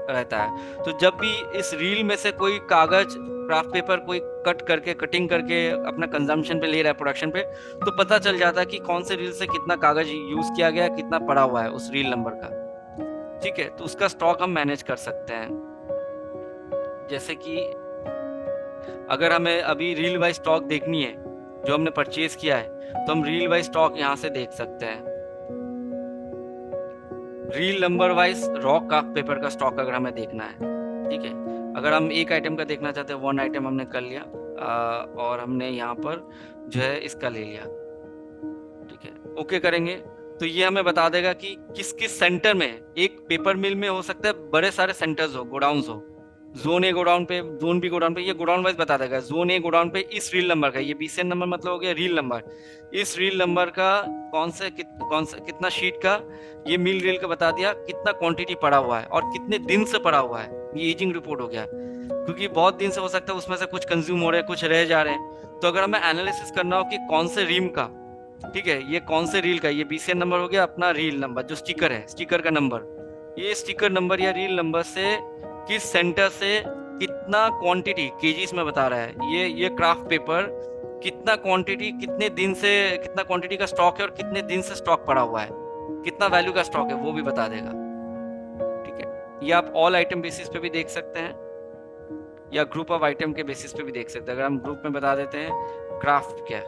रहता है। तो जब भी इस रील में से कोई कागज, क्राफ्ट पेपर कोई कटिंग करके अपना कंजम्पशन पे ले रहा है, प्रोडक्शन पे, तो पता चल जाता है कि कौन से रील से कितना कागज यूज किया गया, कितना पड़ा हुआ है उस रील नंबर का, ठीक है। तो उसका स्टॉक हम मैनेज कर सकते हैं। जैसे कि अगर हमें अभी रील वाइज स्टॉक देखनी है जो हमने परचेज किया है, तो हम रील वाइज स्टॉक यहाँ से देख सकते हैं। Reel number wise raw craft paper का स्टॉक अगर हमें देखना है, ठीक है। अगर हम एक आइटम का देखना चाहते हैं, 1 आइटम हमने कर लिया, और हमने यहाँ पर जो है इसका ले लिया, ठीक है। ओके करेंगे तो ये हमें बता देगा कि किस किस सेंटर में, एक पेपर मिल में हो सकता है बड़े सारे सेंटर्स हो, गोडाउन्स हो, जोन ए गोडाउन पे, जोन बी गोडाउन पे, ये गोडाउन वाइज बता देगा। जोन ए गोडाउन पे इस रील नंबर का, ये BCN नंबर मतलब हो गया रील नंबर, इस रील नंबर का कौन सा कितना शीट का, ये मिल रील का बता दिया, कितना क्वांटिटी पड़ा हुआ है और कितने दिन से पड़ा हुआ है। ये एजिंग रिपोर्ट हो गया, क्योंकि बहुत दिन से हो सकता है उसमें से कुछ कंज्यूम हो रहे हैं, कुछ रह जा रहे हैं। तो अगर हमें एनालिसिस करना हो कि कौन से रीम का, ठीक है, ये कौन से रील का, ये BCN नंबर हो गया अपना रील नंबर जो स्टिकर है, स्टिकर का नंबर, ये स्टिकर नंबर या रील नंबर से किस सेंटर से कितना क्वांटिटी केजीज में बता रहा है, ये क्राफ्ट पेपर कितना क्वांटिटी, कितने दिन से कितना क्वांटिटी का स्टॉक है और कितने दिन से स्टॉक पड़ा हुआ है, कितना वैल्यू का स्टॉक है वो भी बता देगा। ठीक है, ये आप ऑल आइटम बेसिस पे भी देख सकते हैं या ग्रुप ऑफ आइटम के बेसिस पे भी देख सकते हैं। अगर हम ग्रुप में बता देते हैं क्राफ्ट क्या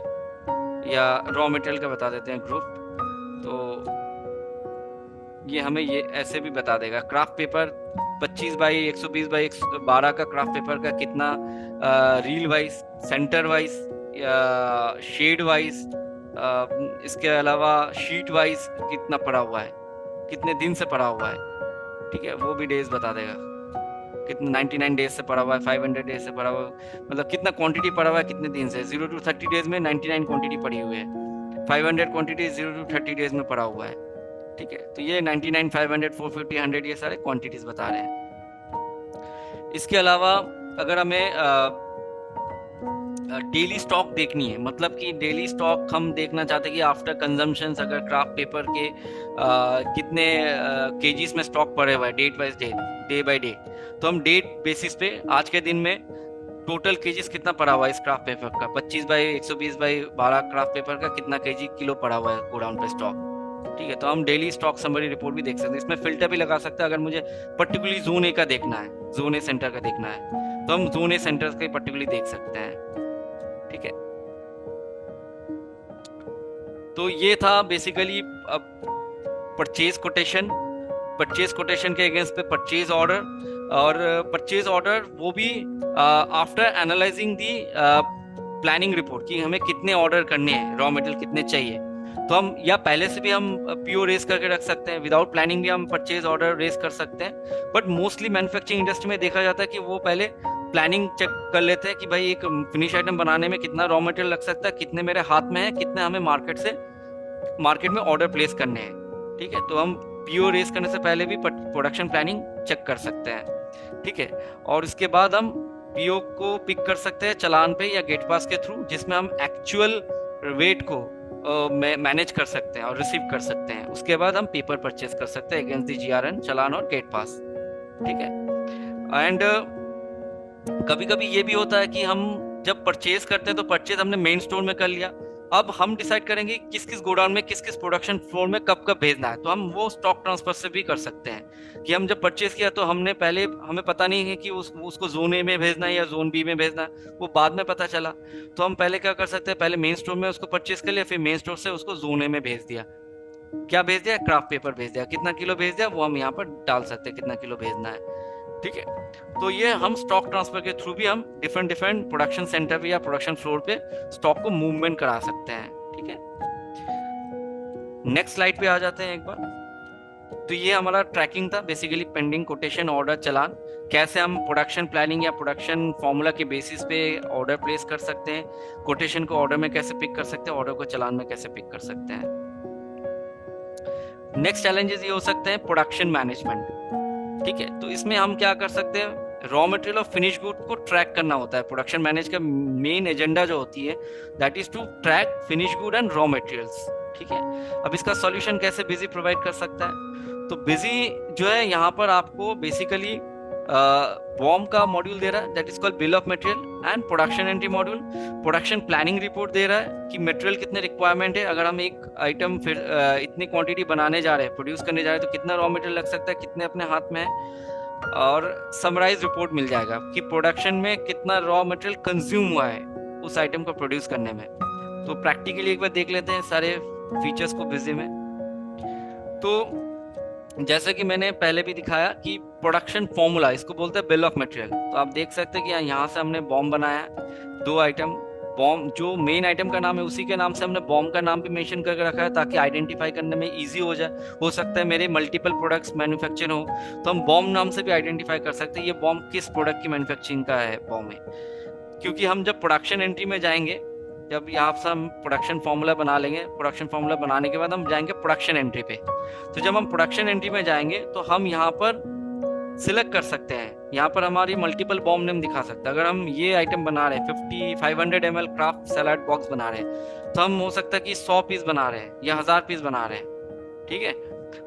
या रॉ मटेरियल का बता देते हैं ग्रुप, तो ये हमें ये ऐसे भी बता देगा। क्राफ्ट पेपर 25 बाई 120 बाई 112 का क्राफ्ट पेपर का कितना reel wise, center wise, shade wise, इसके अलावा शीट वाइज कितना पड़ा हुआ है, कितने दिन से पड़ा हुआ है। ठीक है, वो भी डेज बता देगा, कितना 99 डेज से पड़ा हुआ है, 500 डेज से पड़ा हुआ है, मतलब कितना क्वांटिटी पड़ा हुआ है कितने दिन से। 0 to 30 डेज में 99 क्वांटिटी पड़ी हुई है, 500 क्वांटिटी 0 to 30 डेज में पड़ा हुआ है। ठीक है, तो ये 99, 500, 450, 100 ये सारे क्वांटिटीज बता रहे हैं। इसके अलावा अगर हमें डेली स्टॉक देखनी है, मतलब कि डेली स्टॉक हम देखना चाहते हैं कि आफ्टर कंजम्पशन अगर क्राफ्ट पेपर के कितने केजीज में स्टॉक पड़े हुए हैं date wise date, day by day, तो हम डेट बेसिस पे आज के दिन में टोटल केजीज कितना पड़ा हुआ है इस क्राफ्ट पेपर का, 25 बाई 120 बाई 12 क्राफ्ट पेपर का कितना केजी किलो पड़ा हुआ है गोडाउन पे स्टॉक। ठीक है, तो हम डेली स्टॉक समरी रिपोर्ट भी देख सकते हैं। इसमें फिल्टर भी लगा सकते हैं, अगर मुझे पर्टिकुलरली जोन ए का देखना है, जोन ए सेंटर का देखना है, तो हम जोन ए सेंटर के पर्टिकुलरली देख सकते हैं। ठीक है, तो ये था basically purchase quotation, purchase quotation के अगेंस्ट पे परचेज ऑर्डर, और परचेज ऑर्डर वो भी आफ्टर एनालाइजिंग दी प्लानिंग रिपोर्ट कि हमें कितने ऑर्डर करने हैं, रॉ मटेरियल कितने चाहिए, तो हम या पहले से भी हम पीओ रेस करके रख सकते हैं, विदाउट प्लानिंग भी हम परचेज ऑर्डर रेस कर सकते हैं। बट मोस्टली मैन्युफैक्चरिंग इंडस्ट्री में देखा जाता है कि वो पहले प्लानिंग चेक कर लेते हैं कि भाई एक फिनिश आइटम बनाने में कितना रॉ मटेरियल लग सकता है, कितने मेरे हाथ में है, कितने हमें मार्केट में ऑर्डर प्लेस करने हैं। ठीक है, तो हम पीओ रेस करने से पहले भी प्रोडक्शन प्लानिंग चेक कर सकते हैं। ठीक है, और इसके बाद हम पीओ को पिक कर सकते हैं चलान पे या गेट पास के थ्रू, जिसमें हम एक्चुअल वेट को मैनेज कर सकते हैं और रिसीव कर सकते हैं। उसके बाद हम पेपर परचेज कर सकते हैं अगेंस्ट दी जीआरएन, चलान और गेट पास। ठीक है, एंड कभी कभी ये भी होता है कि हम जब परचेज करते हैं तो परचेज हमने मेन स्टोर में कर लिया, अब हम डिसाइड करेंगे किस किस गोडाउन में, किस किस प्रोडक्शन फ्लोर में कब कब भेजना है, तो हम वो स्टॉक ट्रांसफर से भी कर सकते हैं कि हम जब परचेज किया तो हमें पता नहीं है कि उसको जोन ए में भेजना है या जोन बी में भेजना है, वो बाद में पता चला। तो हम पहले क्या कर सकते हैं, पहले मेन स्टोर में उसको परचेज कर लिया, फिर मेन स्टोर से उसको जोन ए में भेज दिया। क्या भेज दिया? क्राफ्ट पेपर भेज दिया। कितना किलो भेज दिया वो हम यहाँ पर डाल सकते हैं, कितना किलो भेजना है। ठीक है, तो ये हम स्टॉक ट्रांसफर के थ्रू भी हम डिफरेंट प्रोडक्शन सेंटर पे या प्रोडक्शन फ्लोर पे स्टॉक को मूवमेंट करा सकते हैं। ठीक है, नेक्स्ट स्लाइड पे आ जाते हैं एक बार। तो ये हमारा ट्रैकिंग था बेसिकली, पेंडिंग, कोटेशन, ऑर्डर, चलान, कैसे हम प्रोडक्शन प्लानिंग या प्रोडक्शन फॉर्मूला के बेसिस पे ऑर्डर प्लेस कर सकते हैं, कोटेशन को ऑर्डर में कैसे पिक कर सकते हैं, ऑर्डर को चलान में कैसे पिक कर सकते हैं। नेक्स्ट चैलेंजेस ये हो सकते हैं प्रोडक्शन मैनेजमेंट। ठीक है, तो इसमें हम क्या कर सकते हैं, रॉ मटेरियल और फिनिश गुड को ट्रैक करना होता है। प्रोडक्शन मैनेज का मेन एजेंडा जो होती है that is to track finish good and raw materials. ठीक है, अब इसका सॉल्यूशन कैसे बिजी प्रोवाइड कर सकता है, तो बिजी जो है यहाँ पर आपको बेसिकली बॉम का मॉड्यूल दे रहा है that is called bill of material, and production entry module production planning report दे रहा है कि मटेरियल कितने रिक्वायरमेंट है, अगर हम एक आइटम फिर इतनी क्वांटिटी बनाने जा रहे हैं, प्रोड्यूस करने जा रहे हैं, तो कितना रॉ मटेरियल लग सकता है, कितने अपने हाथ में है, और समराइज रिपोर्ट मिल जाएगा कि प्रोडक्शन में कितना रॉ मटेरियल कंज्यूम हुआ है उस आइटम को प्रोड्यूस करने में। तो प्रैक्टिकली एक बार देख लेते हैं सारे फीचर्स को बिजी में। तो जैसे कि मैंने पहले भी दिखाया कि प्रोडक्शन फॉर्मूला, इसको बोलते हैं बिल ऑफ मटेरियल। तो आप देख सकते हैं कि यहाँ से हमने बॉम्ब बनाया, 2 आइटम, बॉम्ब जो मेन आइटम का नाम है उसी के नाम से हमने बॉम्ब का नाम भी मेंशन करके रखा है ताकि आइडेंटिफाई करने में इजी हो जाए। हो सकता है मेरे मल्टीपल प्रोडक्ट्स मैन्युफैक्चर हो तो हम बॉम्ब नाम से भी आइडेंटिफाई कर सकते हैं ये बॉम्ब किस प्रोडक्ट की मैन्युफैक्चरिंग का है बॉम्ब है। क्योंकि हम जब प्रोडक्शन एंट्री में जाएंगे, जब यहाँ से हम प्रोडक्शन फॉर्मूला बना लेंगे, प्रोडक्शन फॉर्मूला बनाने के बाद हम जाएंगे प्रोडक्शन एंट्री पे। तो जब हम प्रोडक्शन एंट्री में जाएंगे तो हम यहाँ पर सिलेक्ट कर सकते हैं, यहाँ पर हमारी मल्टीपल बॉम्ब नेम दिखा सकते हैं। अगर हम ये आइटम बना रहे हैं 500 ml क्राफ्ट सलाड बॉक्स बना रहे हैं, तो हम हो सकता है कि 100 पीस बना रहे हैं या 1000 पीस बना रहे हैं। ठीक है,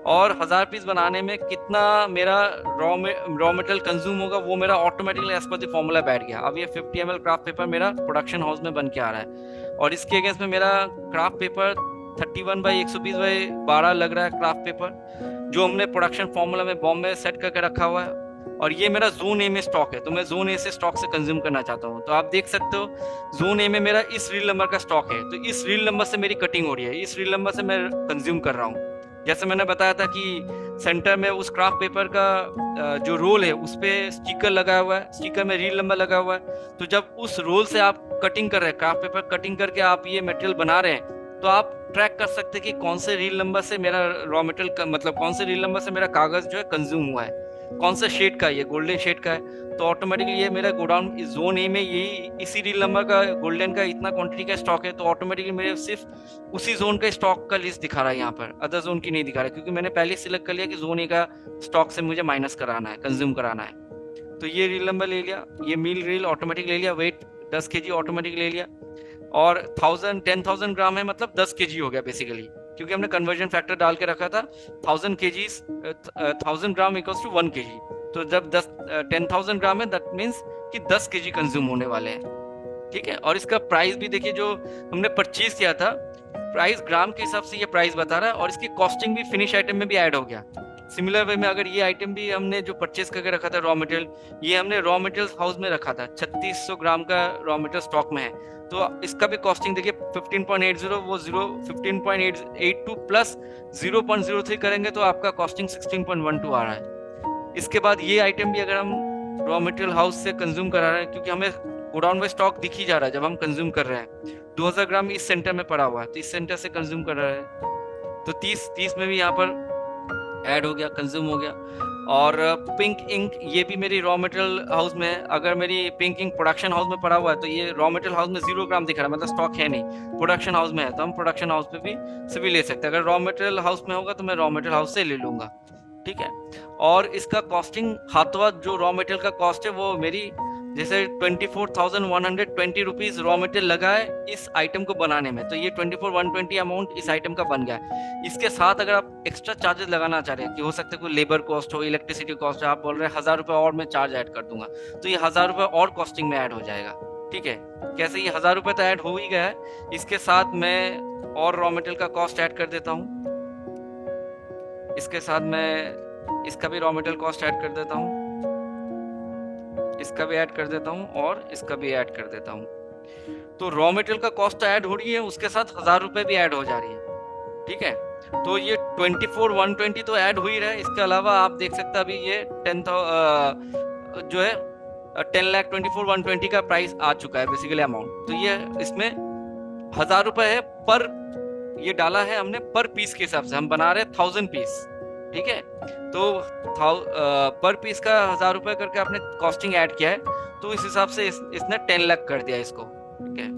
और 1000 पीस बनाने में कितना मेरा रॉ मटेरियल कंज्यूम होगा वो मेरा automatically as per the formula बैठ गया। अब ये 50 ml क्राफ्ट पेपर मेरा प्रोडक्शन हाउस में बन के आ रहा है और इसके अगेंस्ट में मेरा क्राफ्ट पेपर 31/120/12 लग रहा है क्राफ्ट पेपर, जो हमने प्रोडक्शन फॉर्मूला में बॉम्बे सेट करके रखा हुआ है। और ये मेरा जोन ए में स्टॉक है, तो मैं जोन ए से स्टॉक से कंज्यूम करना चाहता हूँ। तो आप देख सकते हो जोन ए में मेरा इस रील नंबर का स्टॉक है, तो इस रील नंबर से मेरी कटिंग हो रही है, इस रील नंबर से मैं कंज्यूम कर रहा हूँ। जैसे मैंने बताया था कि सेंटर में उस क्राफ्ट पेपर का जो रोल है उस पे स्टिकर लगा हुआ है, स्टिकर में रील नंबर लगा हुआ है। तो जब उस रोल से आप कटिंग कर रहे हैं, क्राफ्ट पेपर कटिंग करके आप ये मटेरियल बना रहे हैं, तो आप ट्रैक कर सकते हैं कि कौन से रील नंबर से मेरा रॉ मटेरियल का मतलब कौन से रील नंबर से मेरा कागज जो है कंज्यूम हुआ है, कौन सा शेड का, ये गोल्डन शेड का है। तो ऑटोमेटिकली ये मेरा गोडाउन जोन ए में यही इसी रील नंबर का गोल्डन का इतना क्वांटिटी का स्टॉक है, तो ऑटोमेटिकली मेरे सिर्फ उसी जोन का स्टॉक का लिस्ट दिखा रहा है यहाँ पर, अदर जोन की नहीं दिखा रहा है, क्योंकि मैंने पहले सिलेक्ट कर लिया कि जोन ए का स्टॉक से मुझे माइनस कराना है, कंज्यूम कराना है। तो ये रील नंबर ले लिया, ये मील रील ऑटोमेटिक ले लिया, वेट 10 kg ऑटोमेटिक ले लिया, और 10,000 ग्राम है मतलब 10 kg हो गया बेसिकली, क्योंकि हमने कन्वर्जन फैक्टर डाल के रखा था 1000 ग्राम इक्वल्स टू 1 kg। तो जब 10,000 ग्राम है दैट मीन्स कि 10 kg कंज्यूम होने वाले हैं, ठीक है। और इसका प्राइस भी देखिए, जो हमने परचेज किया था प्राइस ग्राम के हिसाब से ये प्राइस बता रहा है, और इसकी कॉस्टिंग भी फिनिश आइटम में भी ऐड हो गया। सिमिलर वे में अगर ये आइटम भी हमने जो परचेज करके रखा था रॉ मटेरियल, ये हमने रॉ मटेरियल हाउस में रखा था, 3600 ग्राम का रॉ मटेरियल स्टॉक में है, तो इसका भी कॉस्टिंग देखिए 15.80, वो 15.82 प्लस 0.03 करेंगे तो आपका कॉस्टिंग 16.12 आ रहा है। इसके बाद ये आइटम भी अगर हम रॉ मटेरियल हाउस से कंज्यूम करा रहे हैं, क्योंकि हमें गोडाउन में स्टॉक दिख ही जा रहा है जब हम कंज्यूम कर रहे हैं, 2000 ग्राम इस सेंटर में पड़ा हुआ है, तो इस सेंटर से कंज्यूम कर रहे हैं, तो 30 में भी यहाँ पर ऐड हो गया, कंज्यूम हो गया। और पिंक इंक ये भी मेरी रॉ मटेरियल हाउस में है, अगर मेरी पिंक इंक प्रोडक्शन हाउस में पड़ा हुआ है तो ये रॉ मटेरियल हाउस में 0 ग्राम दिख रहा है, मतलब स्टॉक है नहीं, प्रोडक्शन हाउस में है, तो हम प्रोडक्शन हाउस पे भी ले सकते हैं। अगर रॉ मटेरियल हाउस में होगा तो मैं रॉ मटेरियल हाउस से ले लूंगा, ठीक है। और इसका कॉस्टिंग हाथों जो रॉ मटेरियल का कॉस्ट है वो मेरी जैसे 24,120 रुपीज रॉ मटेरियल लगा है इस आइटम को बनाने में, तो ये 24,120 अमाउंट इस आइटम का बन गया है। इसके साथ अगर आप एक्स्ट्रा चार्जेस लगाना चाह रहे हैं, कि हो सकता है कोई लेबर कॉस्ट हो, इलेक्ट्रिसिटी कॉस्ट है, आप बोल रहे हैं 1000 रुपये और मैं चार्ज ऐड कर दूंगा, तो ये 1000 रुपये और कॉस्टिंग में ऐड हो जाएगा, ठीक है। कैसे, ये 1000 रुपये तो ऐड हो ही गया है, इसके साथ मैं और रॉ मटेरियल का कॉस्ट ऐड कर देता हूँ, इसके साथ मैं इसका भी रॉ मटेरियल कॉस्ट ऐड कर देता हूँ, इसका भी ऐड कर देता हूँ, और इसका भी ऐड कर देता हूँ। तो रॉ मटेरियल का कॉस्ट ऐड हो रही है, उसके साथ 1000 रुपये भी ऐड हो जा रही है, ठीक है। तो ये 24,120 तो ऐड हो ही रहा है। इसके अलावा आप देख सकते हैं अभी ये 10,24,120 का प्राइस आ चुका है बेसिकली अमाउंट। तो ये इसमें 1000 रुपये है पर, ये डाला है हमने पर पीस के हिसाब से, हम बना रहे हैं 1000 पीस, ठीक है। तो पर पीस का 1000 रुपये करके आपने कॉस्टिंग ऐड किया है, तो इस हिसाब से इसने 10 लाख कर दिया इसको, ठीक है।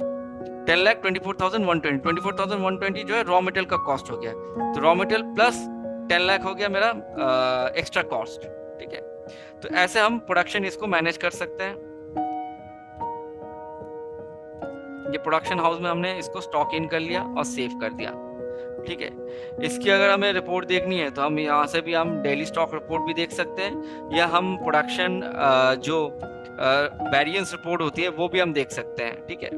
10,24,120 जो है रॉ मटेरियल का कॉस्ट हो गया, तो रॉ मटेरियल प्लस 10 लाख हो गया मेरा एक्स्ट्रा कॉस्ट, ठीक है। तो ऐसे हम प्रोडक्शन इसको मैनेज कर सकते हैं। ये प्रोडक्शन हाउस में हमने इसको स्टॉक इन कर लिया और सेव कर दिया, ठीक है। इसकी अगर हमें रिपोर्ट देखनी है तो हम यहाँ से भी हम डेली स्टॉक रिपोर्ट भी देख सकते हैं, या हम प्रोडक्शन जो वेरिएंस रिपोर्ट होती है वो भी हम देख सकते हैं, ठीक है।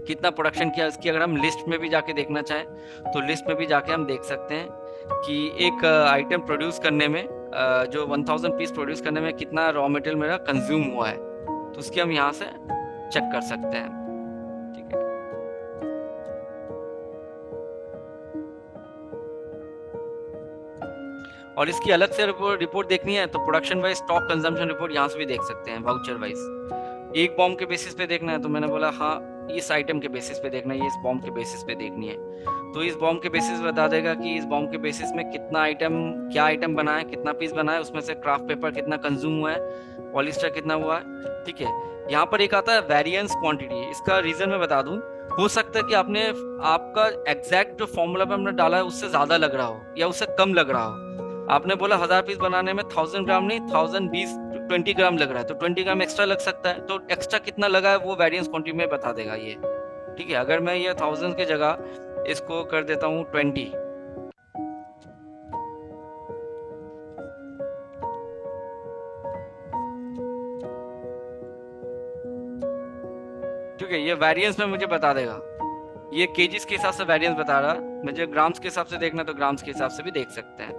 कितना प्रोडक्शन किया इसकी अगर हम लिस्ट में भी जाके देखना चाहें तो लिस्ट में भी जाके हम देख सकते हैं कि एक आइटम प्रोड्यूस करने में जो 1000 पीस प्रोड्यूस करने में कितना रॉ मटेरियल मेरा कंज्यूम हुआ है, तो उसकी हम यहाँ से चेक कर सकते हैं, ठीक है। और इसकी अलग से रिपोर्ट देखनी है तो production wise stock consumption report यहाँ से भी देख सकते हैं, वाउचर वाइज। एक बॉम्ब के बेसिस पे देखना है तो मैंने बोला हाँ इस आइटम के बेसिस पे देखना है, ये इस बॉम्ब के बेसिस पे देखनी है, तो इस बॉम्ब के बेसिस बता देगा कि इस बॉम्ब के बेसिस में कितना आइटम, क्या आइटम बना है, कितना पीस बना है, उसमें से क्राफ्ट पेपर कितना कंज्यूम हुआ है, पॉलिस्टर कितना हुआ है, ठीक है। यहाँ पर एक आता है वेरिएंस क्वांटिटी, इसका रीजन मैं बता दूं, हो सकता है कि आपका एग्जैक्ट जो फॉर्मूला पे हमने डाला है उससे ज्यादा लग रहा हो या उससे कम लग रहा हो। आपने बोला 1000 पीस बनाने में 1000 ग्राम नहीं, 20 ग्राम लग रहा है, तो 20 ग्राम एक्स्ट्रा लग सकता है, तो एक्स्ट्रा कितना लगा है वो वेरिएंस क्वांटिटी में बता देगा ये, ठीक है। अगर मैं ये 1000 की जगह इसको कर देता हूँ 20, ठीक है, ये वेरिएंस में मुझे बता देगा ये केजीज के हिसाब से वेरिएंस बता रहा, मुझे ग्राम्स के हिसाब से देखना तो ग्राम्स के हिसाब से भी देख सकते हैं।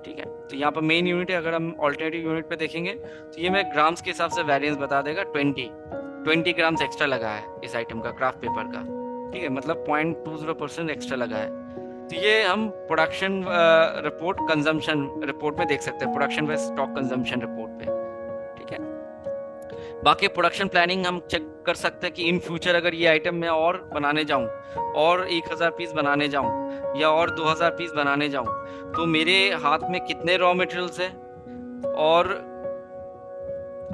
ठीक है, तो यहाँ पर मेन यूनिट है, अगर हम ऑल्टरनेटिव यूनिट पे देखेंगे तो ये मैं ग्राम्स के हिसाब से वेरिएंस बता देगा। 20 ग्राम्स एक्स्ट्रा लगा है इस आइटम का, क्राफ्ट पेपर का। ठीक है, मतलब 0.20% एक्स्ट्रा लगा है। तो ये हम प्रोडक्शन रिपोर्ट कंजम्पशन रिपोर्ट में देख सकते हैं, प्रोडक्शन व स्टॉक कंजम्पशन रिपोर्ट पे। ठीक है, बाकी प्रोडक्शन प्लानिंग हम चेक कर सकते हैं कि इन फ्यूचर अगर ये आइटम मैं और बनाने जाऊं, और 1000 पीस बनाने जाऊं या और 2000 पीस बनाने जाऊं, तो मेरे हाथ में कितने रॉ मटेरियल्स है, और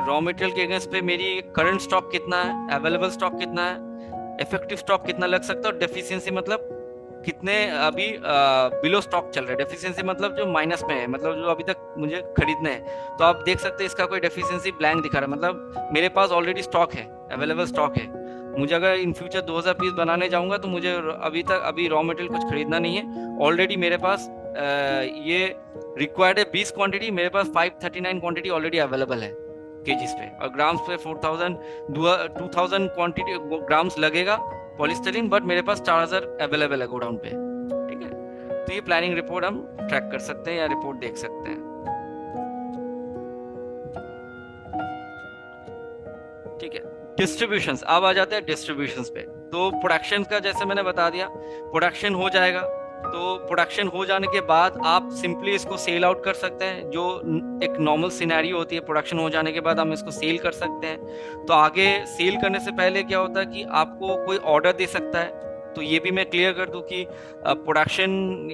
रॉ मटेरियल के अगेंस्ट पे मेरी करंट स्टॉक कितना है, अवेलेबल स्टॉक कितना है, इफेक्टिव स्टॉक कितना लग सकता है, और डेफिशिएंसी मतलब कितने अभी बिलो स्टॉक चल रहा है। डेफिशिएंसी मतलब जो माइनस में है, मतलब जो अभी तक मुझे खरीदने हैं। तो आप देख सकते हैं इसका कोई डेफिशिएंसी ब्लैंक दिखा रहा है, मतलब मेरे पास ऑलरेडी स्टॉक है, अवेलेबल स्टॉक है। मुझे अगर इन फ्यूचर 2000 पीस बनाने जाऊंगा तो मुझे अभी रॉ मटेरियल कुछ खरीदना नहीं है, ऑलरेडी मेरे पास ये रिक्वायर्ड है 20 क्वांटिटी, मेरे पास 539 क्वांटिटी ऑलरेडी अवेलेबल है केजीज पे, और ग्राम्स पे 2000 क्वांटिटी ग्राम्स लगेगा पॉलीस्टाइरीन, बट मेरे पास 4000 अवेलेबल है गोडाउन पे। ठीक है, तो ये प्लानिंग रिपोर्ट हम ट्रैक कर सकते हैं या रिपोर्ट देख सकते हैं। ठीक है, डिस्ट्रीब्यूशंस, अब आ जाते हैं डिस्ट्रीब्यूशंस पे। तो प्रोडक्शन का जैसे मैंने बता दिया, प्रोडक्शन हो जाएगा, तो प्रोडक्शन हो जाने के बाद आप सिंपली इसको सेल आउट कर सकते हैं, जो एक नॉर्मल सिनेरियो होती है। प्रोडक्शन हो जाने के बाद हम इसको सेल कर सकते हैं। तो आगे सेल करने से पहले क्या होता है कि आपको कोई ऑर्डर दे सकता है। तो ये भी मैं क्लियर कर दूं कि प्रोडक्शन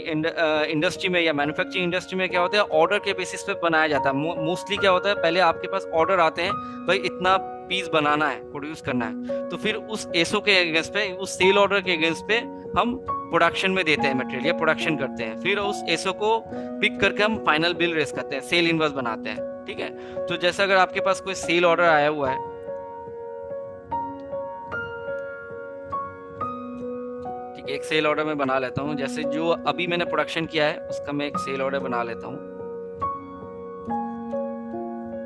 इंडस्ट्री में या मैन्युफैक्चरिंग इंडस्ट्री में क्या होता है, ऑर्डर के बेसिस पे बनाया जाता है। मोस्टली क्या होता है, पहले आपके पास ऑर्डर आते हैं, भाई इतना पीस बनाना है, प्रोड्यूस करना है, तो फिर उस एसओ के अगेंस्ट पे, उस सेल ऑर्डर के अगेंस्ट पे हम प्रोडक्शन में देते हैं मटेरियल या प्रोडक्शन करते हैं। फिर उस एसओ को पिक करके हम फाइनल बिल रेस करते हैं, सेल इनवॉइस बनाते हैं। ठीक है, तो जैसे अगर आपके पास कोई सेल ऑर्डर आया हुआ है, ठीक है, एक सेल ऑर्डर मैं बना लेता हूँ। जैसे जो अभी मैंने प्रोडक्शन किया है उसका मैं एक सेल ऑर्डर बना लेता हूँ।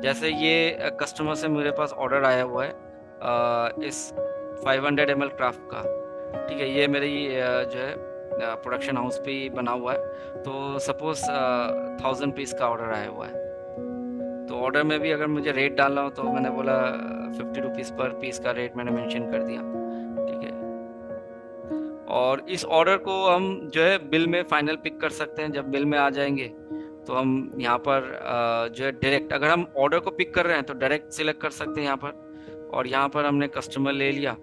जैसे ये कस्टमर से मेरे पास ऑर्डर आया हुआ है इस 500 ml क्राफ्ट का। ठीक है, ये मेरी जो है प्रोडक्शन हाउस पे बना हुआ है। तो सपोज 1000 पीस का ऑर्डर आया हुआ है। तो ऑर्डर में भी अगर मुझे रेट डालना हो तो मैंने बोला 50 रुपीज़ पर पीस का रेट मैंने मेंशन कर दिया। ठीक है, और इस ऑर्डर को हम जो है बिल में फाइनल पिक कर सकते हैं। जब बिल में आ जाएंगे तो हम यहाँ पर जो है डायरेक्ट, अगर हम ऑर्डर को पिक कर रहे हैं तो डायरेक्ट सिलेक्ट कर सकते हैं यहाँ पर, और यहाँ पर हमने कस्टमर ले लिया,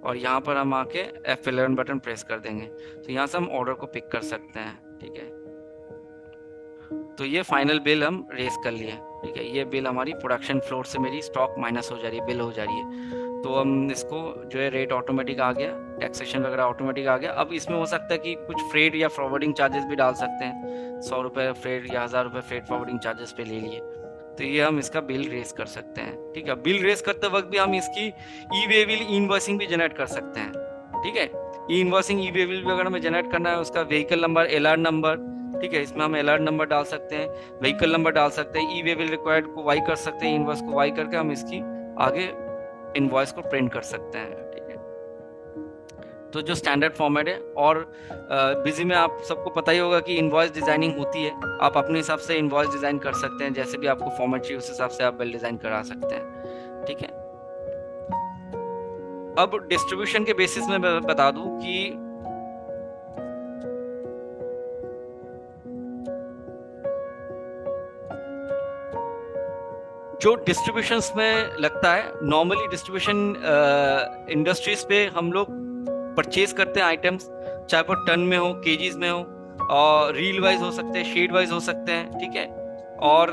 और यहाँ पर हम आके F11 बटन प्रेस कर देंगे, तो यहाँ से हम ऑर्डर को पिक कर सकते हैं। ठीक है, तो ये फाइनल बिल हम रेस कर लिए। ठीक है, ये बिल हमारी प्रोडक्शन फ्लोर से मेरी स्टॉक माइनस हो जा रही है, बिल हो जा रही है। तो हम इसको जो है रेट ऑटोमेटिक आ गया, टैक्सेशन वगैरह ऑटोमेटिक आ गया। अब इसमें हो सकता है कि कुछ फ्रेट या फॉरवर्डिंग चार्जेस भी डाल सकते हैं, 100 रुपये फ्रेट या 1000 रुपये फ्रेट फॉरवर्डिंग चार्जेस पे ले लिए, तो ये हम इसका बिल रेस कर सकते हैं। ठीक है, बिल रेस करते वक्त भी हम इसकी ई वे बिल इनवॉइसिंग भी जनरेट कर सकते हैं। ठीक है, ई इनवॉइसिंग ई वे बिल भी अगर हमें जनरेट करना है, उसका व्हीकल नंबर, एलआर नंबर, ठीक है, इसमें हम एलआर नंबर डाल सकते हैं, व्हीकल नंबर डाल सकते हैं, ई वे बिल रिक्वायर्ड को वाई कर सकते हैं, इनवॉइस को वाई करके हम इसकी आगे इनवॉइस को प्रिंट कर सकते हैं। ठीक है, तो जो स्टैंडर्ड फॉर्मेट है, और बिजी में आप सबको पता ही होगा कि इनवॉइस डिजाइनिंग होती है। आप अपने हिसाब से इनवॉइस डिजाइन कर सकते हैं, जैसे भी आपको फॉर्मेट चाहिए उस हिसाब से आप बिल डिजाइन करा सकते हैं। ठीक है, अब डिस्ट्रीब्यूशन के बेसिस में मैं बता दूं कि जो डिस्ट्रीब्यूशंस में लगता है, नॉर्मली डिस्ट्रीब्यूशन इंडस्ट्रीज पे हम लोग परचेज करते हैं आइटम्स, चाहे वो टन में हो, केजीज में हो, और रील वाइज हो सकते हैं, शेड वाइज हो सकते हैं। ठीक है, और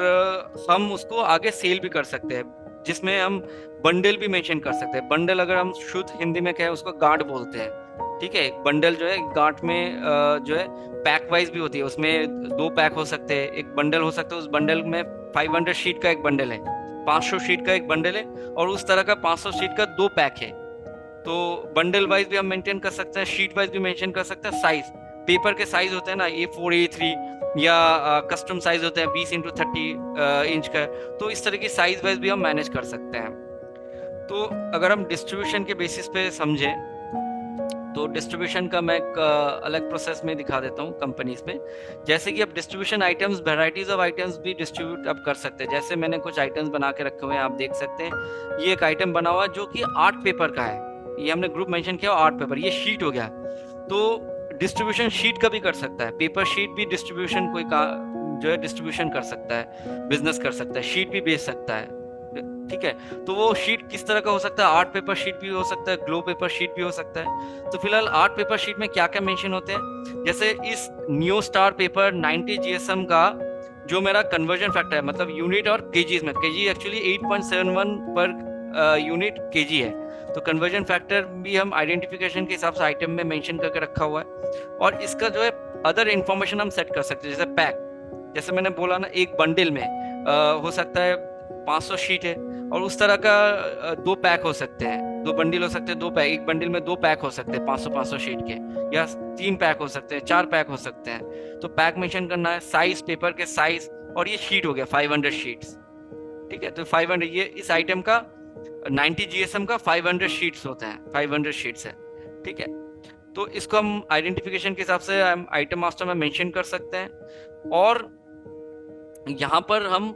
हम उसको आगे सेल भी कर सकते हैं, जिसमें हम बंडल भी मेंशन कर सकते हैं। बंडल अगर हम शुद्ध हिंदी में कहें उसको गांठ बोलते हैं। ठीक है, एक बंडल जो है गांठ में जो है पैक वाइज भी होती है, उसमें 2 पैक हो सकते हैं, एक बंडल हो सकता है, उस बंडल में 500 शीट का एक बंडल है, 500 शीट का एक बंडल है, और उस तरह का 500 शीट का 2 पैक है। तो बंडल वाइज भी हम मेंटेन कर सकते हैं, शीट वाइज भी मेंशन कर सकते हैं। साइज, पेपर के साइज होते हैं ना, A4 A3 या कस्टम साइज होते हैं 20x30 इंच का, तो इस तरह की साइज वाइज भी हम मैनेज कर सकते हैं। तो अगर हम डिस्ट्रीब्यूशन के बेसिस पे समझें तो डिस्ट्रीब्यूशन का मैं एक अलग प्रोसेस में दिखा देता हूँ कंपनीज में। जैसे कि अब distribution items, varieties of items भी डिस्ट्रीब्यूट अब कर सकते हैं। जैसे मैंने कुछ आइटम्स बना के रखे हुए हैं, आप देख सकते हैं। ये एक आइटम बना हुआ है जो कि आर्ट पेपर का है, ये हमने ग्रुप मेंशन किया आर्ट पेपर, ये शीट हो गया। तो डिस्ट्रीब्यूशन शीट का भी कर सकता है, पेपर शीट भी डिस्ट्रीब्यूशन कोई का जो है डिस्ट्रीब्यूशन कर सकता है, बिजनेस कर सकता है, शीट भी बेच सकता है। ठीक है, तो वो शीट किस तरह का हो सकता है? आर्ट पेपर शीट भी हो सकता है, ग्लो पेपर शीट भी हो सकता है। तो फिलहाल आर्ट पेपर शीट में क्या क्या मेंशन होते हैं, जैसे इस नियो स्टार पेपर 90 जीएसएम का जो मेरा कन्वर्जन फैक्टर है, मतलब यूनिट और केजीज में, KG actually 8.71 per unit KG है। तो कन्वर्जन फैक्टर भी हम आइडेंटिफिकेशन के हिसाब से आइटम में मेंशन करके रखा हुआ है। और इसका जो है अदर इंफॉर्मेशन हम सेट कर सकते हैं, जैसे पैक, जैसे मैंने बोला ना, एक बंडल में हो सकता है 500 शीट है, और उस तरह का 2 पैक हो सकते हैं, 2 बंडल हो सकते हैं, 2 पैक, एक बंडल में 2 पैक हो सकते हैं 500 शीट के, या 3 पैक हो सकते हैं, 4 पैक हो सकते हैं। तो पैक मेंशन करना है, साइज, पेपर के साइज, और ये शीट हो गया 500 शीट्स। ठीक है, तो 500, ये इस आइटम का 90 जीएसएम का 500 शीट्स होते हैं, 500 शीट्स है। ठीक है, तो इसको हम आइडेंटिफिकेशन के हिसाब से आइटम मास्टर में मेंशन कर सकते हैं। और यहाँ पर हम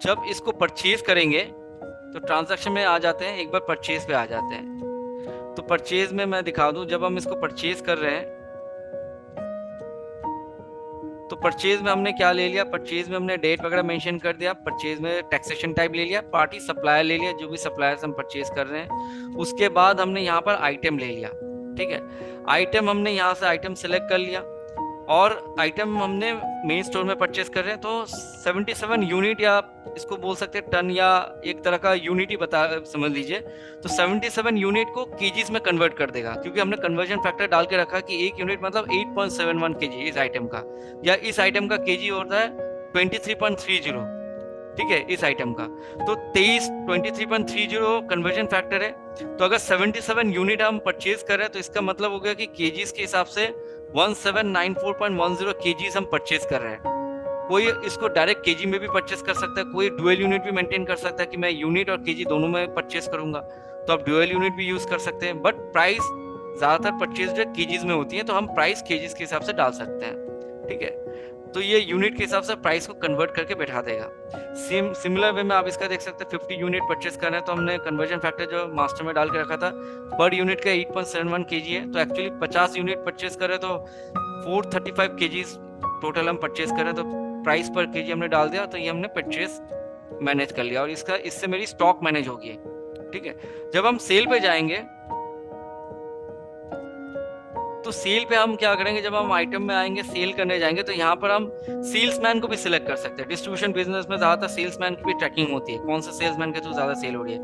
जब इसको परचेज करेंगे तो ट्रांजैक्शन में आ जाते हैं, एक बार परचेज पे आ जाते हैं। तो परचेज में मैं दिखा दूं, जब हम इसको परचेज कर रहे हैं तो परचेज में हमने क्या ले लिया, परचेज में हमने डेट वगैरह मेंशन कर दिया, परचेज में टैक्सेशन टाइप ले लिया, पार्टी सप्लायर ले लिया, जो भी सप्लायर्स हम परचेज कर रहे हैं। उसके बाद हमने यहाँ पर आइटम ले लिया। ठीक है, आइटम हमने यहाँ से आइटम सेलेक्ट कर लिया, और आइटम हमने मेन स्टोर में परचेस कर रहे हैं। तो 77 यूनिट, या इसको बोल सकते हैं टन, या एक तरह का यूनिट ही बता समझ लीजिए। तो 77 यूनिट को केजीज में कन्वर्ट कर देगा, क्योंकि हमने कन्वर्जन फैक्टर डाल के रखा कि एक यूनिट मतलब 8.71 केजी इस आइटम का, या इस आइटम का केजी होता है 23.30। ठीक है, इस आइटम का तो 23.30 कन्वर्जन फैक्टर है। तो अगर 77 यूनिट हम परचेज कर रहे हैं तो इसका मतलब हो गया कि केजीज के हिसाब से 1794.10 केजीज हम परचेज कर रहे हैं। कोई इसको डायरेक्ट केजी में भी परचेज कर सकता है, कोई डुअल यूनिट भी मेंटेन कर सकता है कि मैं यूनिट और केजी दोनों में परचेज करूंगा, तो आप डुअल यूनिट भी यूज कर सकते हैं। बट प्राइस ज्यादातर परचेज जो केजीज में होती है, तो हम प्राइस केजीज के हिसाब से डाल सकते हैं। ठीक है, तो ये यूनिट के हिसाब से प्राइस को कन्वर्ट करके बैठा देगा। सिमिलर वे में आप इसका देख सकते हैं, 50 यूनिट परचेस कर रहे हैं तो हमने कन्वर्जन फैक्टर जो मास्टर में डाल के रखा था, पर यूनिट का 8.71 केजी है। तो एक्चुअली 50 यूनिट परचेस कर रहे हैं तो 435 केजीज टोटल हम परचेस कर रहे हैं, तो प्राइस पर केजी हमने डाल दिया, तो ये हमने परचेस मैनेज कर लिया, और इससे मेरी स्टॉक मैनेज होगी। ठीक है, जब हम सेल पे जाएंगे तो सेल पे हम क्या करेंगे, जब हम आइटम में आएंगे, सेल करने जाएंगे, तो यहाँ पर हम सेल्समैन को भी सिलेक्ट कर सकते हैं। डिस्ट्रीब्यूशन बिजनेस में ज्यादातर सेल्समैन की भी ट्रैकिंग होती है, कौन सा सेल्समैन के थ्रू ज्यादा सेल हो रही है।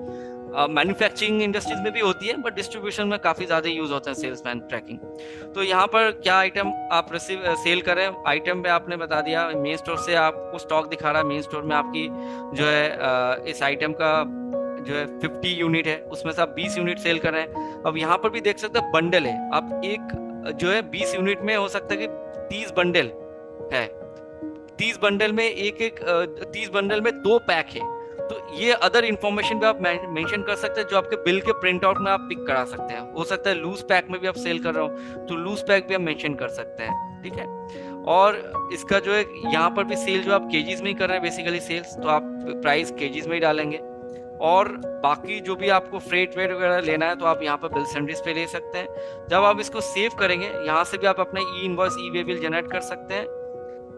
मैन्युफैक्चरिंग इंडस्ट्रीज में भी होती है, बट डिस्ट्रीब्यूशन में काफी ज्यादा यूज होता है सेल्समैन ट्रैकिंग। तो यहाँ पर क्या आइटम आप सेल कर रहे हैं, आइटम पे आपने बता दिया, मेन स्टोर से आपको स्टॉक दिखा रहा है, मेन स्टोर में आपकी जो है इस आइटम का जो है 50 यूनिट है, उसमें से आप 20 यूनिट सेल कर रहे हैं। अब यहाँ पर भी देख सकते हैं बंडल है, आप एक जो है 20 यूनिट में हो सकता है कि 30 बंडल है, 30 बंडल में 30 बंडल में 2 पैक है। तो ये अदर इंफॉर्मेशन भी आप मेंशन कर सकते हैं, जो आपके बिल के प्रिंट आउट में आप पिक करा सकते हैं। हो सकता है लूज पैक में भी आप सेल कर रहे हो, तो लूज पैक भी आप मेंशन कर सकते हैं। ठीक है, और इसका जो है यहाँ पर भी सेल जो आप केजीज में ही कर रहे हैं बेसिकली सेल्स, तो आप प्राइस केजीज में ही डालेंगे। और बाकी जो भी आपको फ्रेट वेट वगैरह लेना है तो आप यहाँ पर बिल सेंडरीज पे ले सकते हैं। जब आप इसको सेव करेंगे, यहाँ से भी आप अपना ई इनवॉइस, ई वे बिल जनरेट कर सकते हैं,